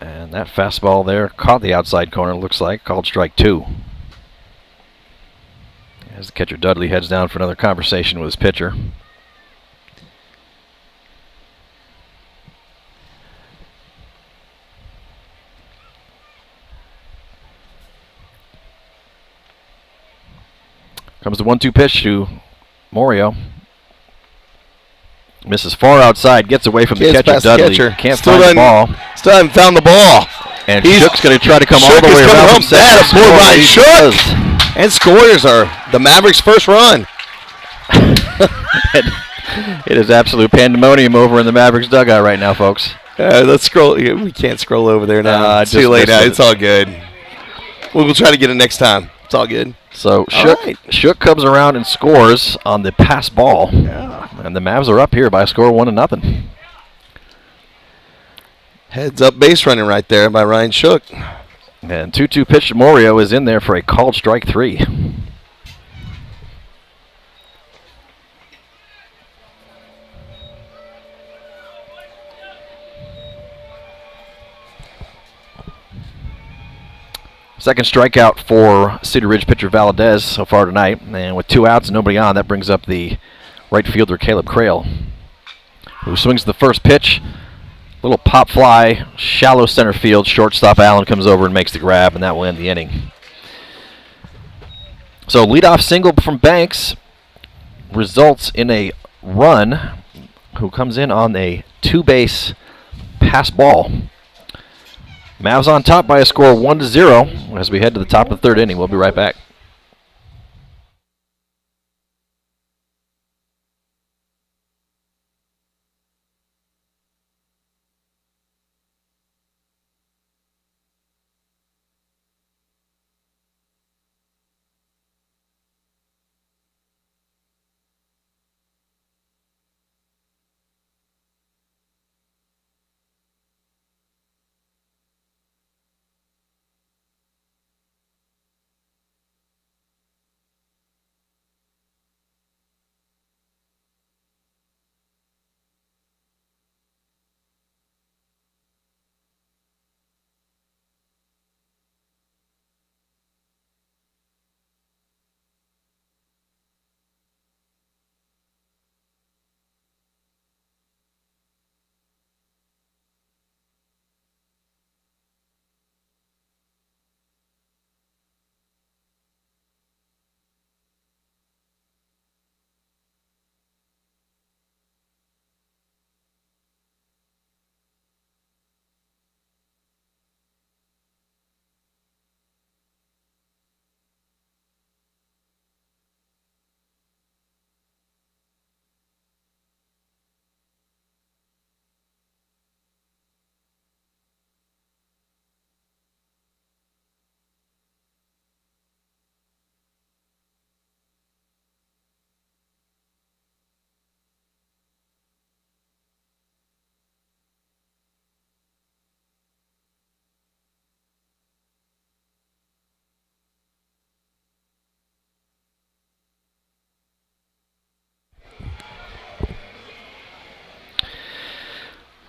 And that fastball there caught the outside corner, looks like, called strike two. As the catcher Dudley heads down for another conversation with his pitcher. Comes the 1-2 pitch to Morio. Misses far outside, gets away from the Gets catcher past the Dudley. catcher. Can't Still find the ball. Still haven't found the ball. And He's- Shook's going to try to come all Shook the is way coming around home. from second. That Score, boy by he Shook. does. And scores are the Mavericks' first run. It is absolute pandemonium over in the Mavericks dugout right now, folks. Let's scroll. Yeah, we can't scroll over there now. I It's just too late missed now. it. It's all good. We'll try to get it next time. It's all good. So All right. Shook comes around and scores on the pass ball. Yeah. And the Mavs are up here by a score of 1-0. Heads up base running right there by Ryan Shook. And 2-2 pitch to Morio is in there for a called strike three. Second strikeout for Cedar Ridge pitcher Valadez so far tonight. And with 2 outs and nobody on, that brings up the right fielder Caleb Crail, who swings the first pitch. Little pop fly, shallow center field. Shortstop Allen comes over and makes the grab, and that will end the inning. So leadoff single from Banks results in a run, who comes in on a 2-base pass ball. Mavs on top by a score of 1-0 as we head to the top of the third inning. We'll be right back.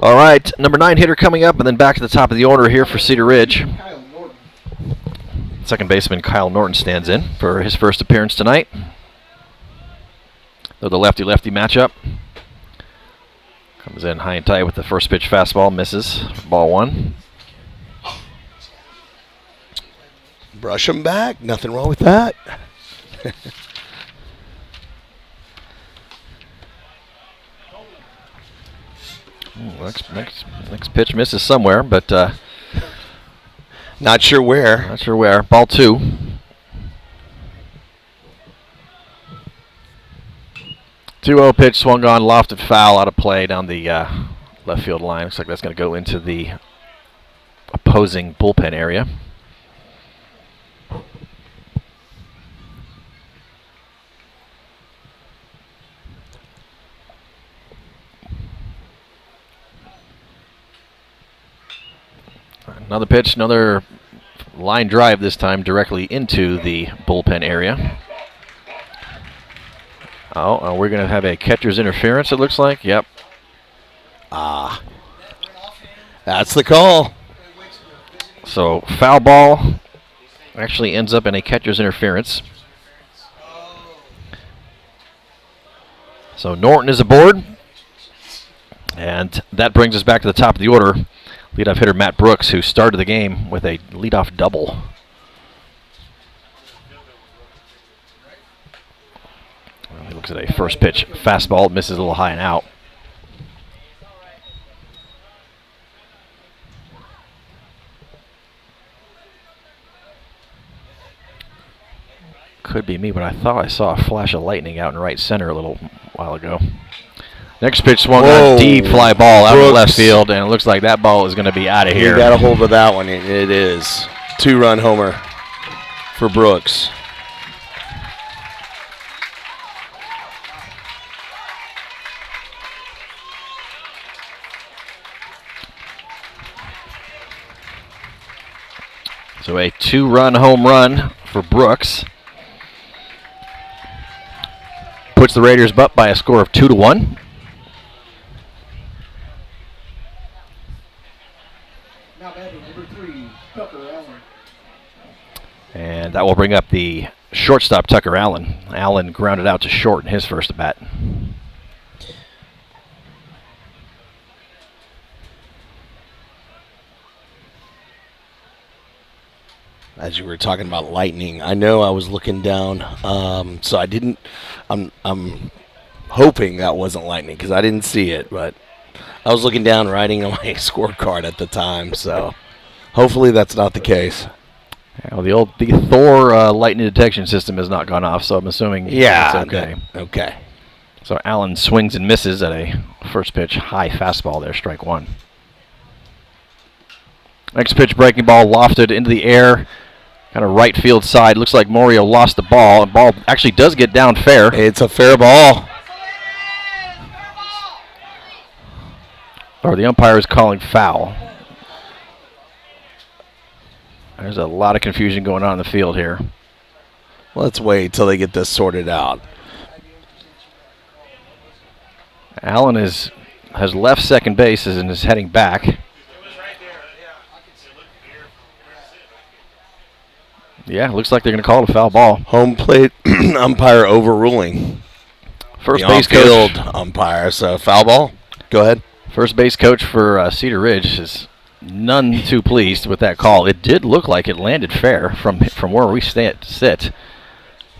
All right, number 9 hitter coming up, and then back to the top of the order here for Cedar Ridge. Kyle Norton. Second baseman Kyle Norton stands in for his first appearance tonight. Though the lefty-lefty matchup. Comes in high and tight with the first pitch fastball, misses. Ball 1. Brush him back. Nothing wrong with that. Next pitch misses somewhere, but Not sure where. not sure where. Ball 2. Two-0 pitch, swung on, lofted foul, out of play down the left field line. Looks like that's going to go into the opposing bullpen area. Another pitch, another line drive this time directly into the bullpen area. Oh, we're going to have a catcher's interference, it looks like. Yep. Ah. That's the call. So foul ball actually ends up in a catcher's interference. So Norton is aboard. And that brings us back to the top of the order. Leadoff hitter Matt Brooks, who started the game with a leadoff double. He looks at a first pitch fastball, misses a little high and out. Could be me, but I thought I saw a flash of lightning out in right center a little while ago. Next pitch swung on, deep fly ball out of left field, and it looks like that ball is going to be out of here. You got a hold of that one. It is. 2-run homer for Brooks. So a 2-run home run for Brooks. Puts the Raiders up by a score of 2-1. Now batting number 3, Tucker Allen. And that will bring up the shortstop, Tucker Allen. Allen grounded out to short in his first at bat. As you were talking about lightning, I know I was looking down, so I didn't. I'm hoping that wasn't lightning because I didn't see it, but I was looking down, writing on my scorecard at the time. So hopefully that's not the case. Well, the Thor lightning detection system has not gone off, so I'm assuming it's okay. Okay. So Allen swings and misses at a first pitch high fastball there, strike 1. Next pitch, breaking ball lofted into the air, kind of right field side. Looks like Morio lost the ball. The ball actually does get down fair. It's a fair ball. Or the umpire is calling foul. There's a lot of confusion going on in the field here. Let's wait till they get this sorted out. Allen has left second base and is heading back. Yeah, looks like they're going to call it a foul ball. Home plate umpire overruling. First The base on-field coach. umpire, so foul ball. Go ahead. First base coach for Cedar Ridge is none too pleased with that call. It did look like it landed fair from where we sit,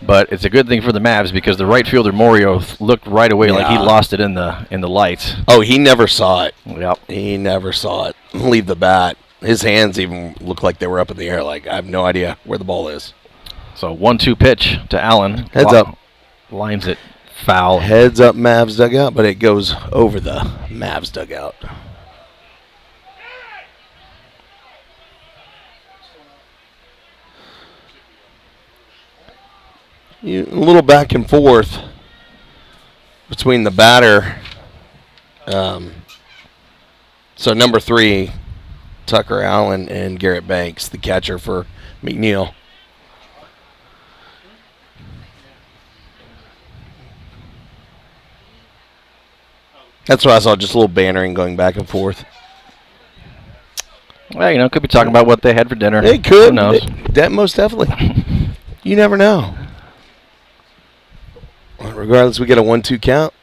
but it's a good thing for the Mavs because the right fielder Morio looked right away like he lost it in the lights. Oh, he never saw it. Yep. He never saw it leave the bat. His hands even looked like they were up in the air. Like I have no idea where the ball is. So 1-2 pitch to Allen. Heads up. Lines it foul. Heads up Mavs dugout, but it goes over the Mavs dugout. A little back and forth between the batter. So number 3, Tucker Allen, and Garrett Banks, the catcher for McNEIL. That's what I saw, just a little bantering going back and forth. Well, you know, could be talking about what they had for dinner. They could. Who knows? That most definitely. You never know. Well, regardless, we get a 1-2 count.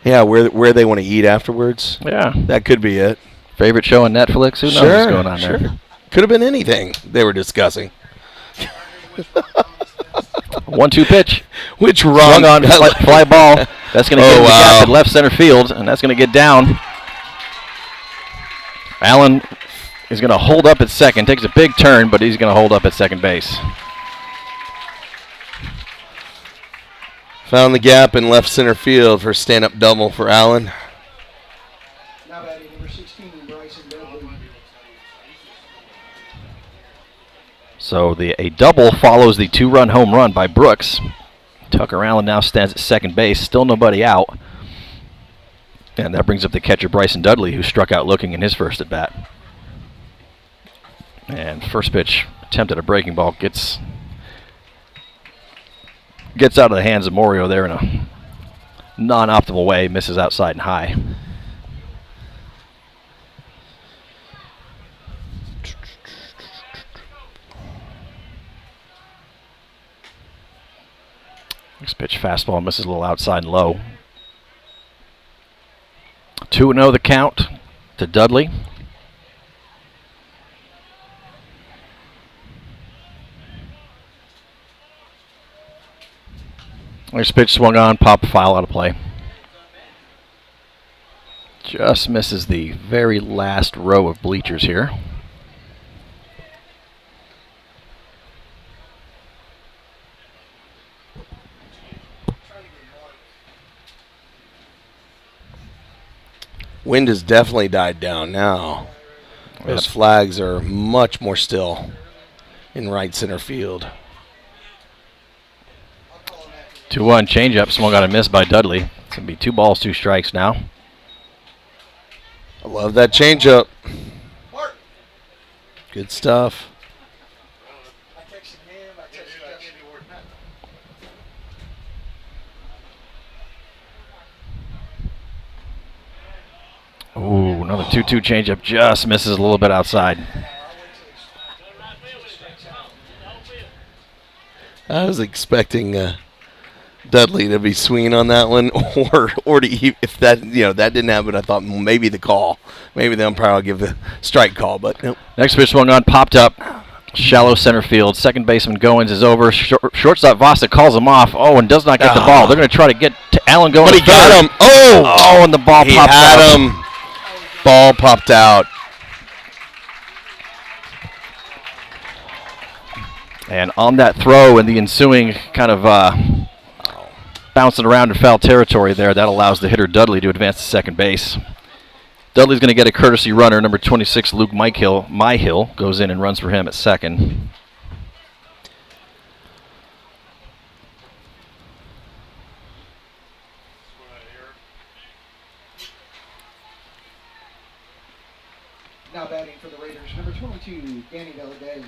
Yeah, where they want to eat afterwards. Yeah. That could be it. Favorite show on Netflix? Who knows what's going on there? Could have been anything they were discussing. 1-2 pitch. Which Swung run on fly ball. That's going to get in the gap at left center field, and that's going to get down. Allen is going to hold up at second. Takes a big turn, but he's going to hold up at second base. Found the gap in left center field for stand-up double for Allen. Now batting number 16, Bryson Dudley. So a double follows the 2-run home run by Brooks. Tucker Allen now stands at second base, still nobody out. And that brings up the catcher Bryson Dudley, who struck out looking in his first at bat. And first pitch attempt at a breaking ball gets out of the hands of Morio there in a non-optimal way, misses outside and high. Next pitch, fastball, misses a little outside and low. 2-0 the count to Dudley. Next pitch swung on, pop foul out of play. Just misses the very last row of bleachers here. Wind has definitely died down now. Those flags are much more still in right center field. 2-1 changeup, swung on and missed by Dudley. It's going to be 2 balls, 2 strikes now. I love that changeup. Good stuff. Ooh, another 2-2 changeup, just misses a little bit outside. I was expecting Dudley to be swinging on that one, or to, if that that didn't happen, I thought maybe the call, maybe the umpire will give the strike call, but nope. Next pitch swung on, popped up, shallow center field. Second baseman Goins is over. Shortstop Vasa calls him off. Oh, and does not get the ball. They're going to try to get to Allen going. But he got him. Oh, and the ball he popped had out. him. Ball popped out. And on that throw and the ensuing kind of bouncing around in foul territory there, that allows the hitter Dudley to advance to second base. Dudley's going to get a courtesy runner. Number 26, Luke Myhill, goes in and runs for him at second. Now batting for the Raiders, number 22, Danny Valadez.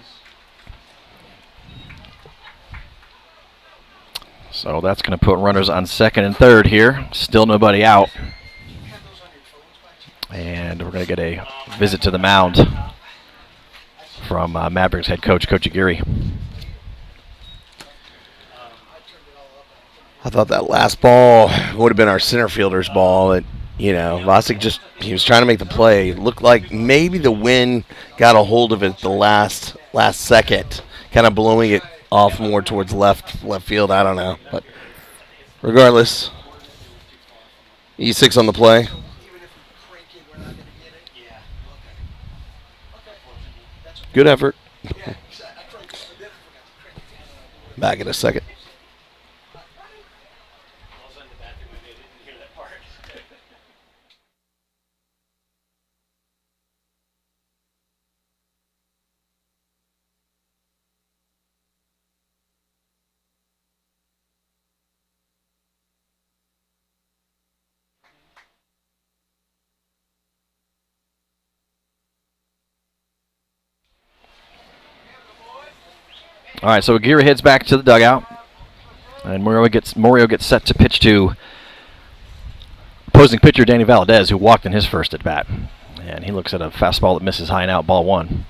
So that's going to put runners on second and third here. Still nobody out. And we're going to get a visit to the mound from Mavericks head coach, Coach Aguirre. I thought that last ball would have been our center fielder's ball. Vasic he was trying to make the play. It looked like maybe the wind got a hold of it the last second, kind of blowing it off more towards left field. I don't know, but regardless, E6 on the play. Good effort. Back in a second. All right, so Aguirre heads back to the dugout. And Morio gets set to pitch to opposing pitcher Danny Valadez, who walked in his first at bat. And he looks at a fastball that misses high and out, ball one.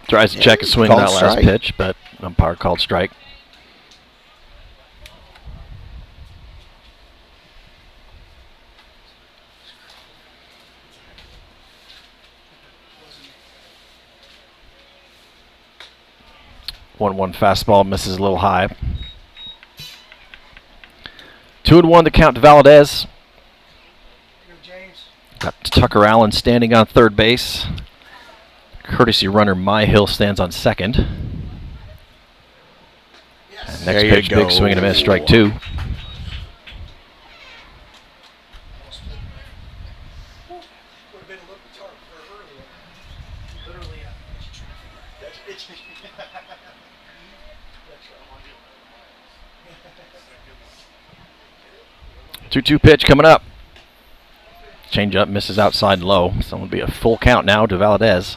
Tries to check his swing on that last pitch, but umpire called strike. One fastball misses a little high. 2-1 to count to Valadez. Got Tucker Allen standing on third base. Courtesy runner McNEIL stands on second. And next pitch, big swing and a miss, strike two. Two pitch coming up. Change up, misses outside low. So it'll be a full count now to Valadez.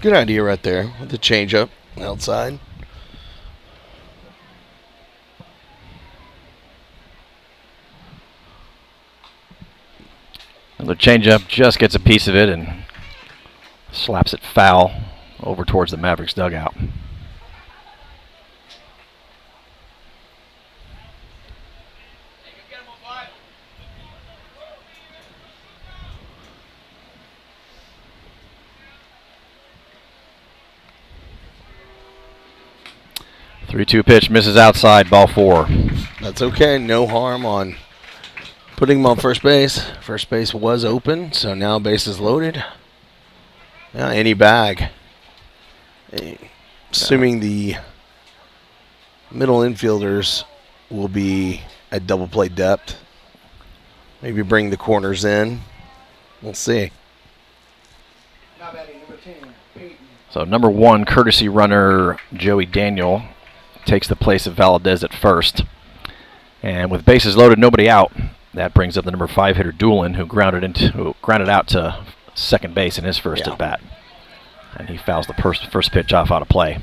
Good idea right there with the change up outside. And the changeup just gets a piece of it and slaps it foul over towards the Mavericks dugout. Three-two pitch misses outside, ball four. That's okay. No harm on putting him on first base. First base was open, so now base is loaded. Yeah, any bag. Assuming the middle infielders will be at double play depth. Maybe bring the corners in. We'll see. So number one, courtesy runner Joey Daniel takes the place of Valadez at first. And with bases loaded, nobody out, that brings up the number 5 hitter Doolin, who grounded out to second base in his first at bat. And he fouls the first pitch off out of play.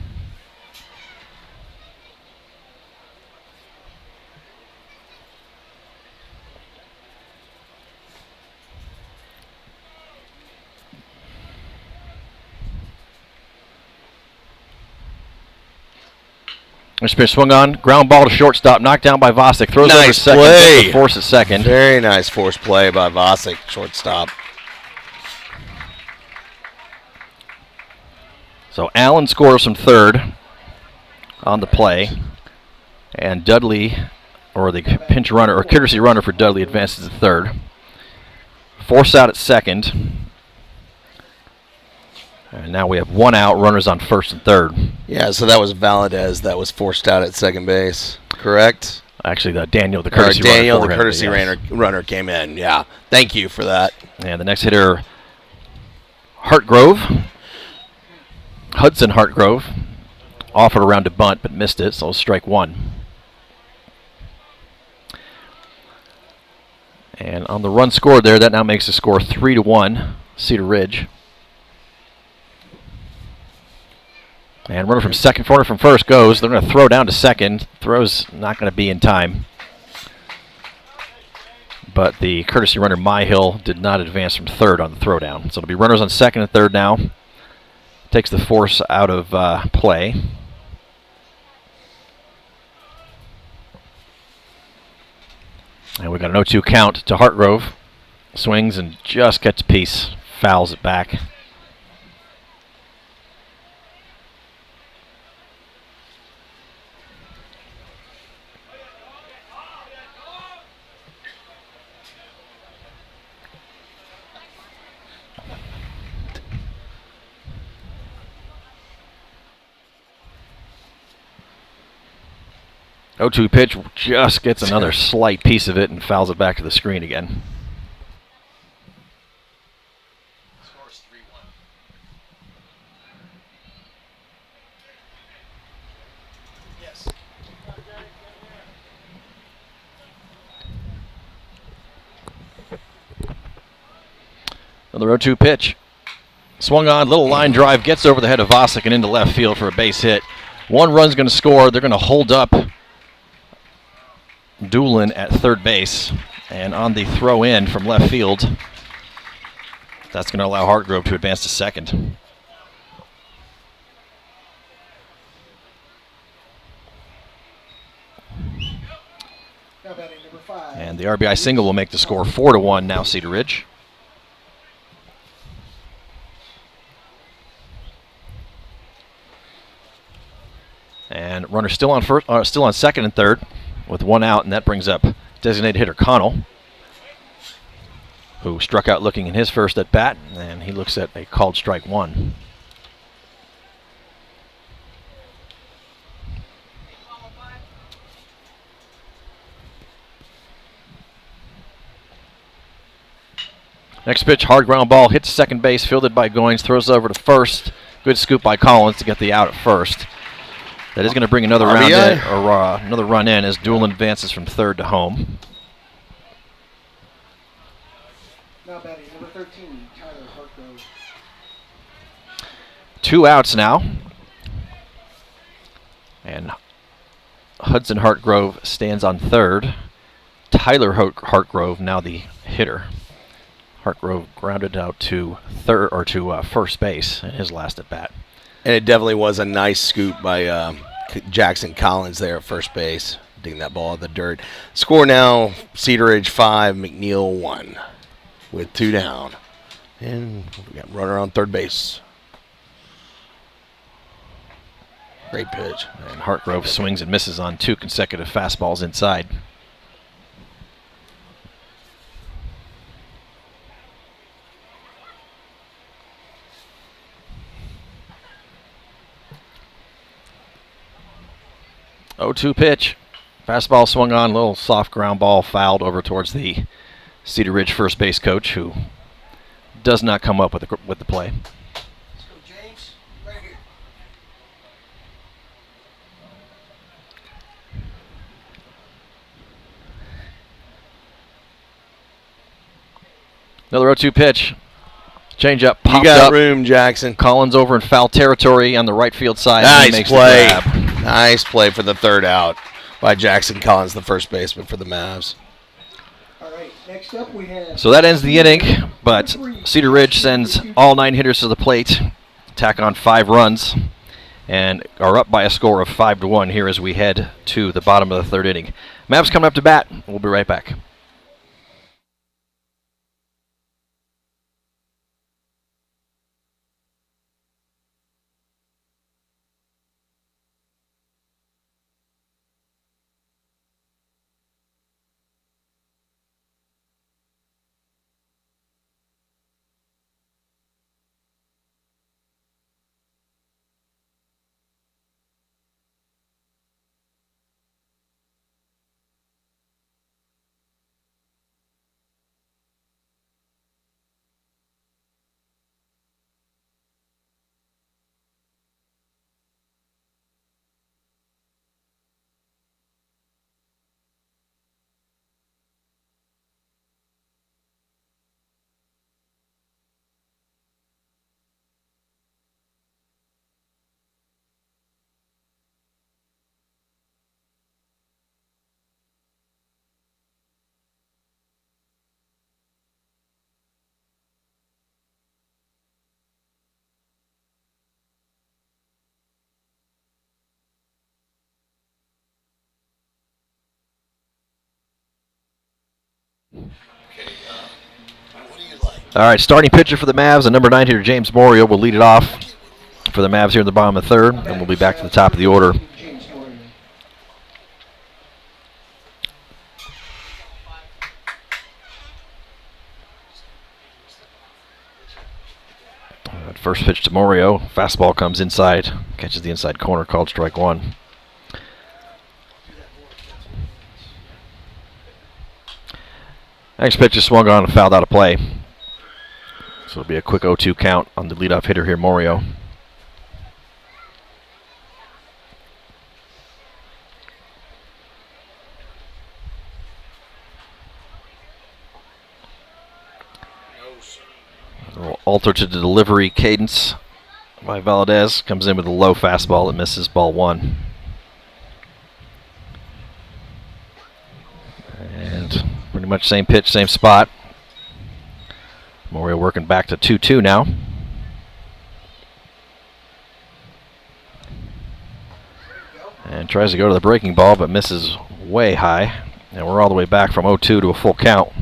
This pitch swung on, ground ball to shortstop, knocked down by Vosick. Throws over second, play. Force at second. Very nice force play by Vosick, shortstop. So Allen scores from third on the play, and Dudley, or the pinch runner, or courtesy runner for Dudley, advances to third. Force out at second. And now we have one out, runners on first and third. Yeah, so that was Valadez that was forced out at second base, correct? Actually, Daniel, the courtesy runner. Daniel, the courtesy runner came in, yeah. Thank you for that. And the next hitter, Hudson Hartgrove, offered around to bunt, but missed it, so strike one. And on the run scored there, that now makes the score 3-1, Cedar Ridge. And runner from second, runner from first goes. They're going to throw down to second. Throw's not going to be in time. But the courtesy runner, McNEIL, did not advance from third on the throwdown. So it'll be runners on second and third now. Takes the force out of play. And we got an 0-2 count to Hartgrove. Swings and just gets a piece. Fouls it back. O2 pitch just gets another slight piece of it and fouls it back to the screen again. Scores 3-1. Another 0-2 pitch. Swung on, little line drive, gets over the head of Vosick and into left field for a base hit. One run's going to score. They're going to hold up Doolin at third base. And on the throw in from left field, that's going to allow Hartgrove to advance to second. Now batting number 5. And the RBI single will make the score 4-1 now Cedar Ridge. And runner still on second and third with one out, and that brings up designated hitter Connell, who struck out looking in his first at bat, and he looks at a called strike one. Next pitch, hard ground ball, hits second base, fielded by Goins, throws over to first. Good scoop by Collins to get the out at first. That is going to bring another round in, or another run in as Doolin advances from third to home. Now batting number 13, Tyler Hartgrove. 2 outs now. And Hudson Hartgrove stands on third. Tyler Hartgrove now the hitter. Hartgrove grounded out to first base in his last at bat. And it definitely was a nice scoop by Jackson Collins there at first base, digging that ball in the dirt. Score now, Cedar Ridge 5, McNEIL 1 with 2 down. And we got runner on third base. Great pitch. And Hartgrove swings and misses on 2 consecutive fastballs inside. Oh, 2 pitch. Fastball swung on, little soft ground ball fouled over towards the Cedar Ridge first base coach, who does not come up with the play. Let's go, James. Right here. Another 0-2 pitch. Changeup You popped got up. room, Jackson. Collins over in foul territory on the right field side. Nice He makes play. the grab. Nice play for the third out by Jackson Collins, the first baseman for the Mavs. All right, next up we have. So that ends the inning, but Cedar Ridge sends all 9 hitters to the plate, tack on 5 runs, and are up by a score of 5-1 here as we head to the bottom of the third inning. Mavs coming up to bat. We'll be right back. What do you like? All right, starting pitcher for the Mavs, the number 9 hitter, James Morio, will lead it off for the Mavs here in the bottom of the third, and we'll be back to the top of the order. James Morio. First pitch to Morio. Fastball comes inside, catches the inside corner, called strike one. Next pitch is swung on and fouled out of play. So it'll be a quick 0-2 count on the leadoff hitter here, Morio. altered to the delivery cadence by Valdez. Comes in with a low fastball that misses ball 1. And pretty much same pitch, same spot. Morio working back to 2-2 now. And tries to go to the breaking ball, but misses way high. And we're all the way back from 0-2 to a full count.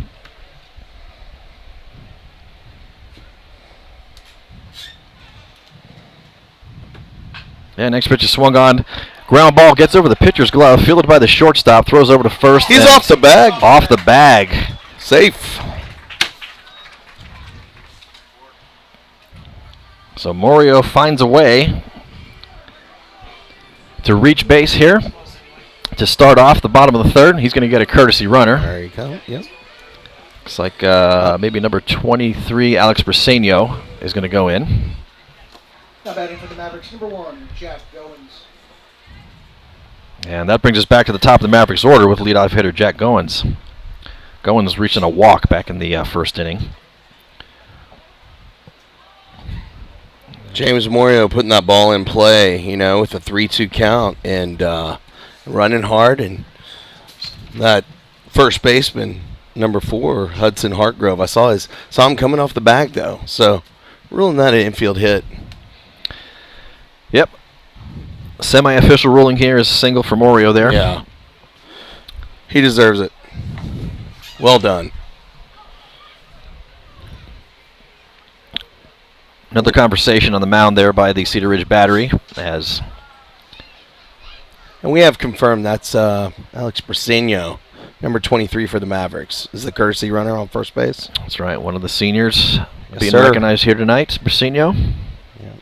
Yeah, next pitch is swung on. Ground ball gets over the pitcher's glove, fielded by the shortstop, throws over to first. He's off the bag. Off the bag. Safe. So Morio finds a way to reach base here to start off the bottom of the 3rd. He's going to get a courtesy runner. There you go. Yep. Looks like maybe number 23, Alex Briseño, is going to go in. Now batting for the Mavericks, number 1, Jack Goins. And that brings us back to the top of the Mavericks order with leadoff hitter Jack Goins. Goins reaching a walk back in the 1st inning. James Morio putting that ball in play, you know, with a 3-2 count and running hard. And that first baseman, number 4, Hudson Hartgrove, I saw him coming off the bag though. So ruling that an infield hit. Yep. Semi-official ruling here is a single for Morio there. Yeah. He deserves it. Well done. Another conversation on the mound there by the Cedar Ridge battery. And we have confirmed that's Alex Briseño, number 23 for the Mavericks. Is the courtesy runner on first base? That's right, one of the seniors being sir. recognized here tonight, Briseño. Yeah.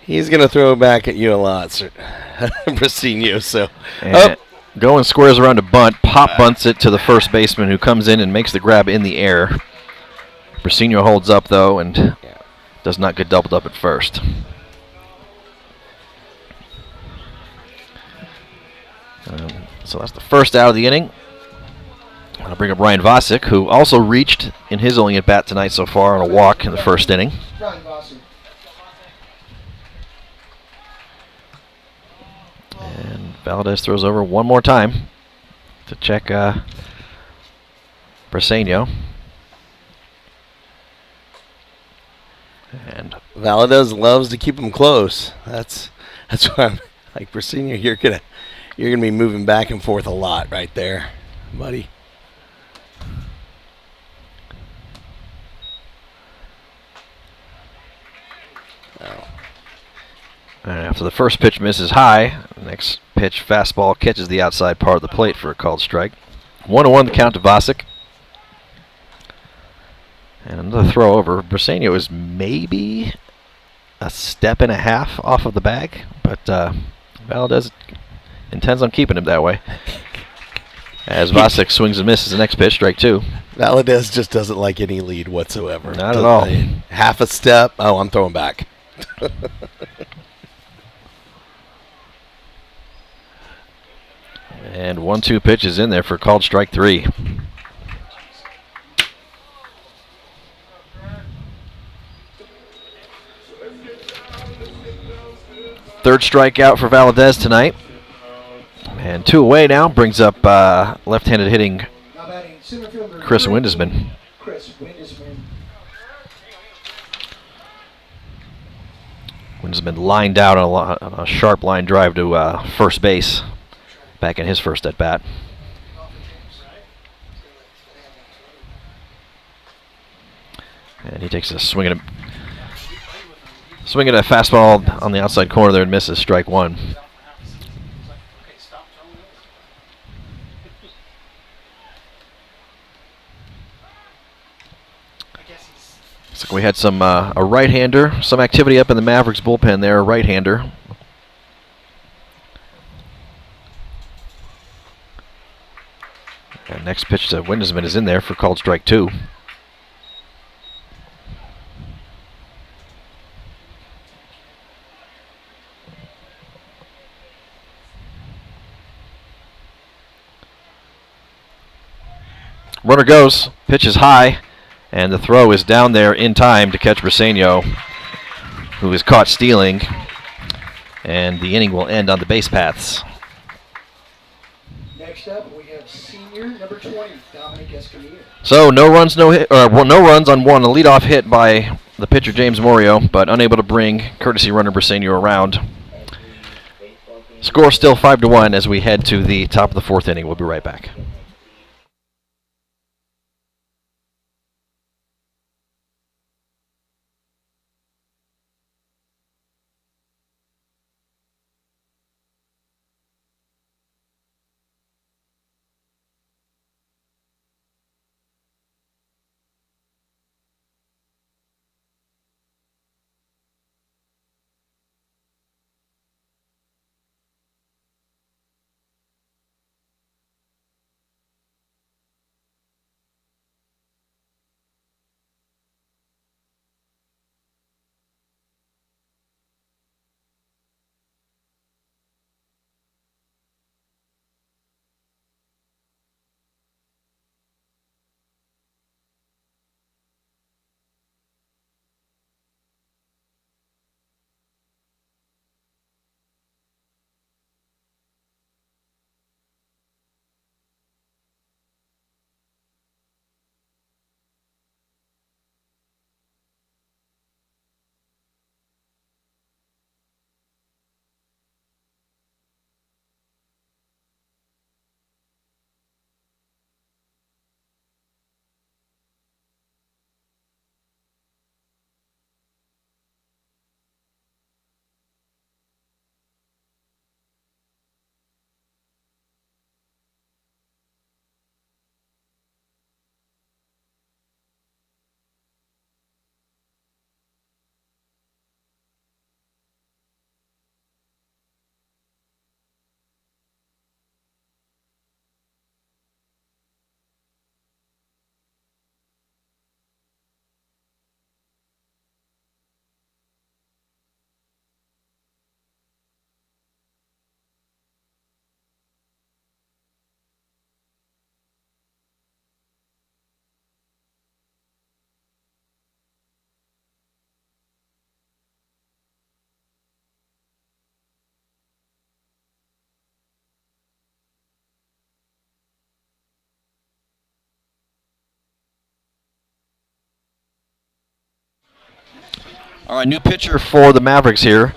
He's going to throw back at you a lot, sir. Briseño, so. And going squares around a bunt, pop bunts it to the first baseman who comes in and makes the grab in the air. Briseño holds up, though, and does not get doubled up at first. So that's the first out of the inning. I'll bring up Ryan Vosick, who also reached in his only at-bat tonight so far on a walk in the first inning. Ryan Vosick. And Valdez throws over one more time to check Briseño. And Valdez loves to keep him close. That's why I'm like, Briseño, you're gonna be moving back and forth a lot right there, buddy. Oh. And after the first pitch misses high, the next pitch fastball catches the outside part of the plate for a called strike. 1-1 the count to Vosick. And another throw over. Briseño is maybe a step and a half off of the bag, but Valdez intends on keeping him that way. As Vosick swings and misses the next pitch, strike 2. Valdez just doesn't like any lead whatsoever. Not at all. Half a step. Oh, I'm throwing back. And 1-2 pitch is in there for called strike 3. Third strikeout for Valdez tonight. And 2 away now, brings up left-handed hitting Now batting center fielder Chris Windesman. Windesman lined out on a sharp line drive to first base back in his first at-bat. And he takes a swing at a fastball on the outside corner there and misses, strike 1. Looks like we had some a right-hander, some activity up in the Mavericks bullpen there, a right-hander. And next pitch to Windesman is in there for called strike 2. Runner goes. Pitch is high. And the throw is down there in time to catch Briseño, who is caught stealing. And the inning will end on the base paths. Next up, we have senior number 20, Dominic Escamilla. So no runs, no runs on one. A leadoff hit by the pitcher James Morio, but unable to bring courtesy runner Briseño around. Score still 5-1 as we head to the top of the 4th inning. We'll be right back. All right, new pitcher for the Mavericks here.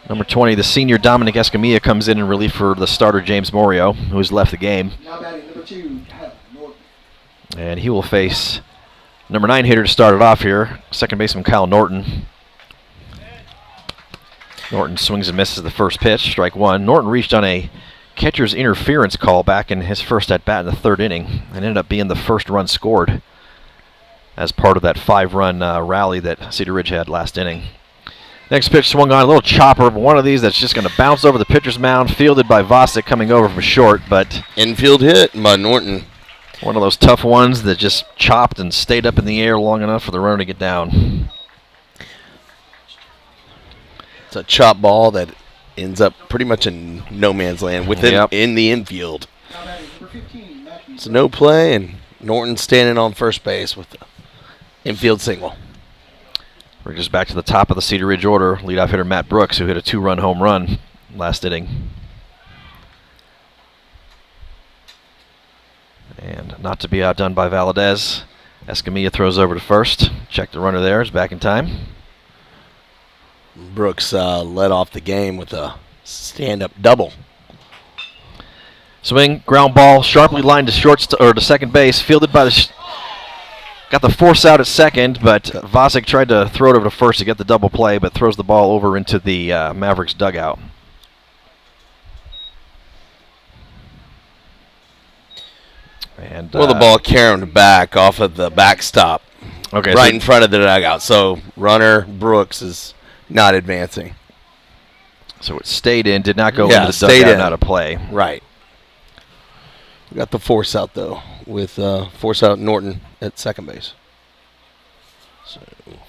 Number 20, the senior Dominic Escamilla comes in relief for the starter James Morio, who has left the game. Now batting number 2, Norton. And he will face number 9 hitter to start it off here, second baseman Kyle Norton. Norton swings and misses the first pitch, strike one. Norton reached on a catcher's interference call back in his first at-bat in the 3rd inning and ended up being the first run scored as part of that 5-run rally that Cedar Ridge had last inning. Next pitch swung on, a little chopper, but one of these that's just going to bounce over the pitcher's mound, fielded by Vosick coming over from short, but Infield hit by Norton. one of those tough ones that just chopped and stayed up in the air long enough for the runner to get down. It's a chop ball that ends up pretty much in no man's land within in the infield. Now batting number 15, Matthew. So no play, and Norton standing on first base with the infield single. We're just back to the top of the Cedar Ridge order. Leadoff hitter Matt Brooks, who hit a 2-run home run last inning. And not to be outdone by Valadez, Escamilla throws over to first. Check the runner there, is back in time. Brooks led off the game with a stand-up double. Swing, ground ball, sharply lined to to second base, fielded by the got the force out at second, but Vosick tried to throw it over to first to get the double play, but throws the ball over into the Mavericks dugout. And Well, the ball carried back off of the backstop, okay, right in front of the dugout. So runner Brooks is not advancing. So it stayed in, did not go Yeah, into the stayed dugout, in. out of play. Right. We got the force out though, with force out Norton at second base. So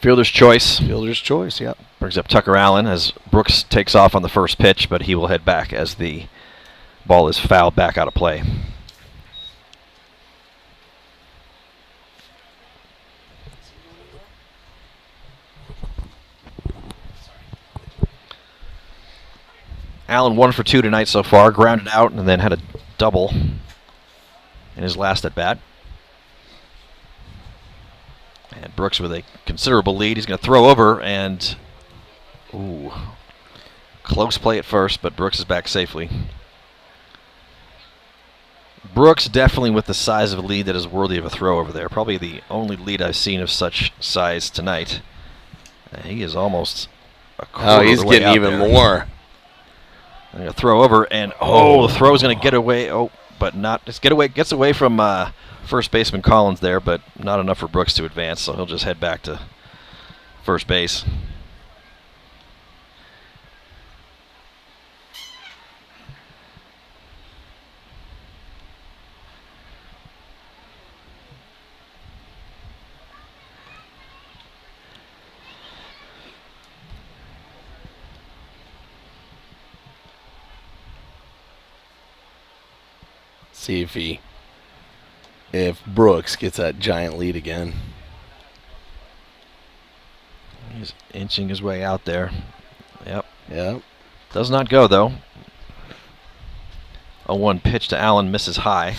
Fielder's choice. fielder's choice. Yeah. Brings up Tucker Allen as Brooks takes off on the first pitch, but he will head back as the ball is fouled back out of play. Allen 1 for 2 tonight so far, grounded out and then had a double in his last at bat. And Brooks with a considerable lead. He's going to throw over and, ooh, close play at first, but Brooks is back safely. Brooks definitely with the size of a lead that is worthy of a throw over there. Probably the only lead I've seen of such size tonight. He is almost a quarter Oh, he's of the way getting out even there. more. I'm going to throw over, and the throw is going to get away. Oh, but not. Gets away from first baseman Collins there, but not enough for Brooks to advance, so he'll just head back to first base. See if Brooks gets that giant lead again. He's inching his way out there. Yep. Yep. Does not go, though. A 1 pitch to Allen, misses high.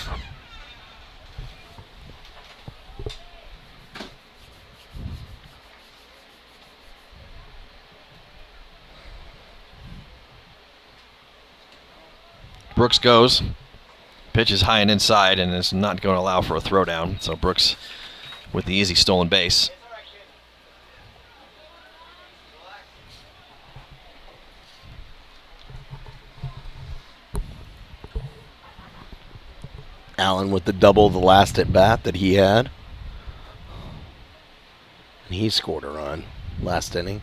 Brooks goes. Pitch is high and inside, and is not going to allow for a throwdown. So Brooks with the easy stolen base. Allen with the double the last at bat that he had. And he scored a run last inning.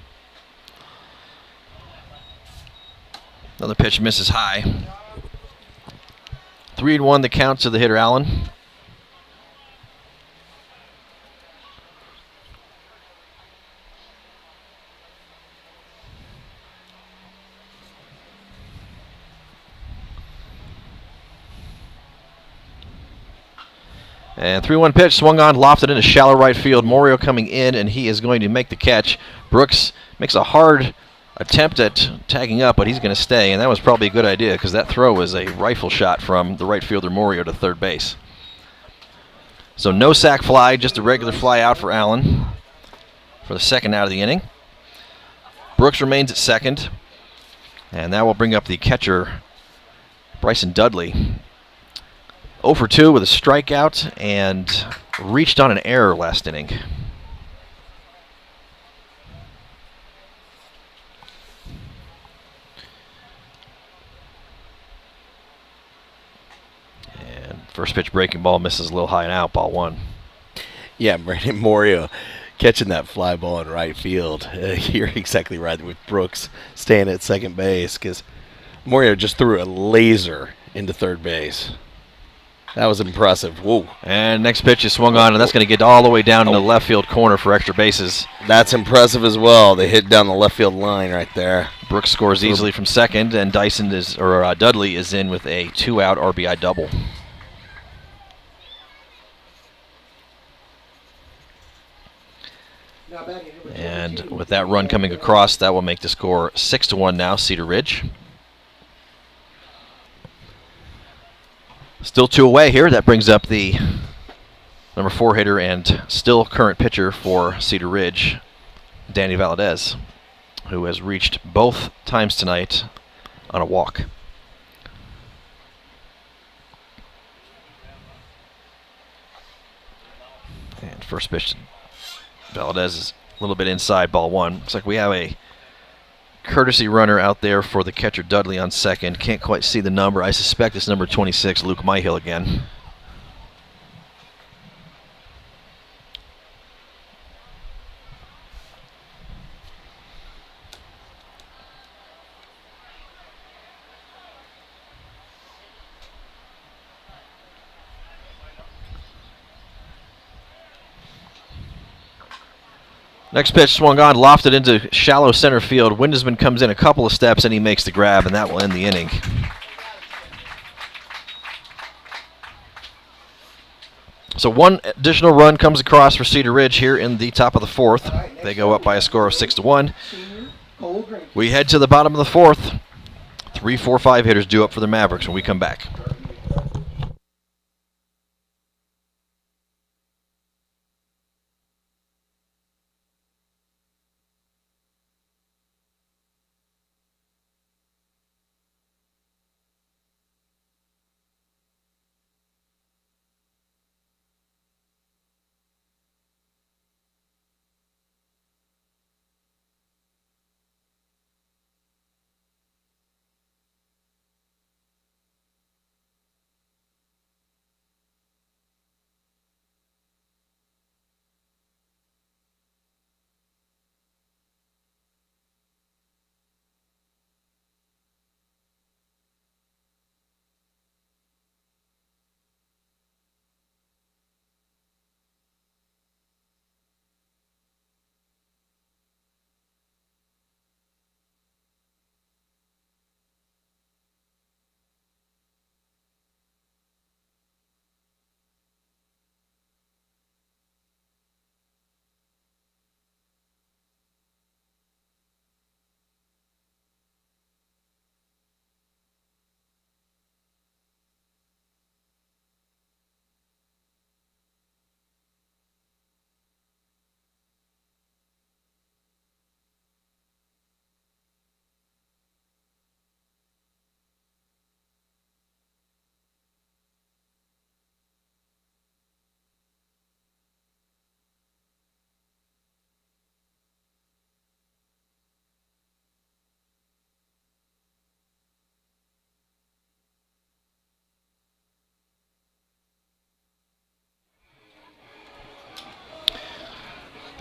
Another pitch misses high. 3-1 the count to the hitter Allen. And 3-1 pitch, swung on, lofted into shallow right field. Morio coming in, and he is going to make the catch. Brooks makes a hard attempt at tagging up, but he's going to stay, and that was probably a good idea because that throw was a rifle shot from the right fielder Morio to third base. So no sac fly, just a regular fly out for Allen for the second out of the inning. Brooks remains at second, and that will bring up the catcher, Bryson Dudley. 0 for 2 with a strikeout and reached on an error last inning. First pitch breaking ball misses a little high and out, ball 1. Yeah, Brandon Morio catching that fly ball in right field. You're exactly right with Brooks staying at second base because Morio just threw a laser into third base. That was impressive. Whoa. And next pitch is swung on, and that's going to get all the way down to the left field corner for extra bases. That's impressive as well. They hit down the left field line right there. Brooks scores easily from second, and Dudley is in with a 2-out RBI double. And with that run coming across, that will make the score 6-1 now, Cedar Ridge. Still 2 away here. That brings up the number 4 hitter and still current pitcher for Cedar Ridge, Danny Valadez, who has reached both times tonight on a walk. And first pitch, Valadez is a little bit inside, ball 1. Looks like we have a courtesy runner out there for the catcher Dudley on second. Can't quite see the number. I suspect it's number 26, Luke Myhill again. Next pitch swung on, lofted into shallow center field. Windesman comes in a couple of steps, and he makes the grab, and that will end the inning. So 1 additional run comes across for Cedar Ridge here in the top of the 4th. They go up by a score of 6-1. We head to the bottom of the 4th. 3, 4, 5 hitters due up for the Mavericks when we come back.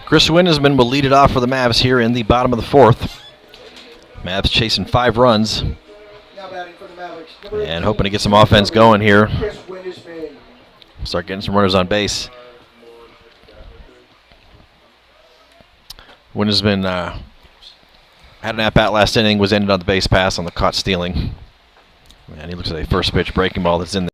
Chris Winnesman will lead it off for the Mavs here in the bottom of the 4th. Mavs chasing 5 runs Now batting for the Mavericks. and hoping to get some offense going here. Chris Winnesman. Start getting some runners on base. Winnesman had an at-bat last inning, was ended on the base pass on the caught stealing. And he looks at a first pitch breaking ball that's in there.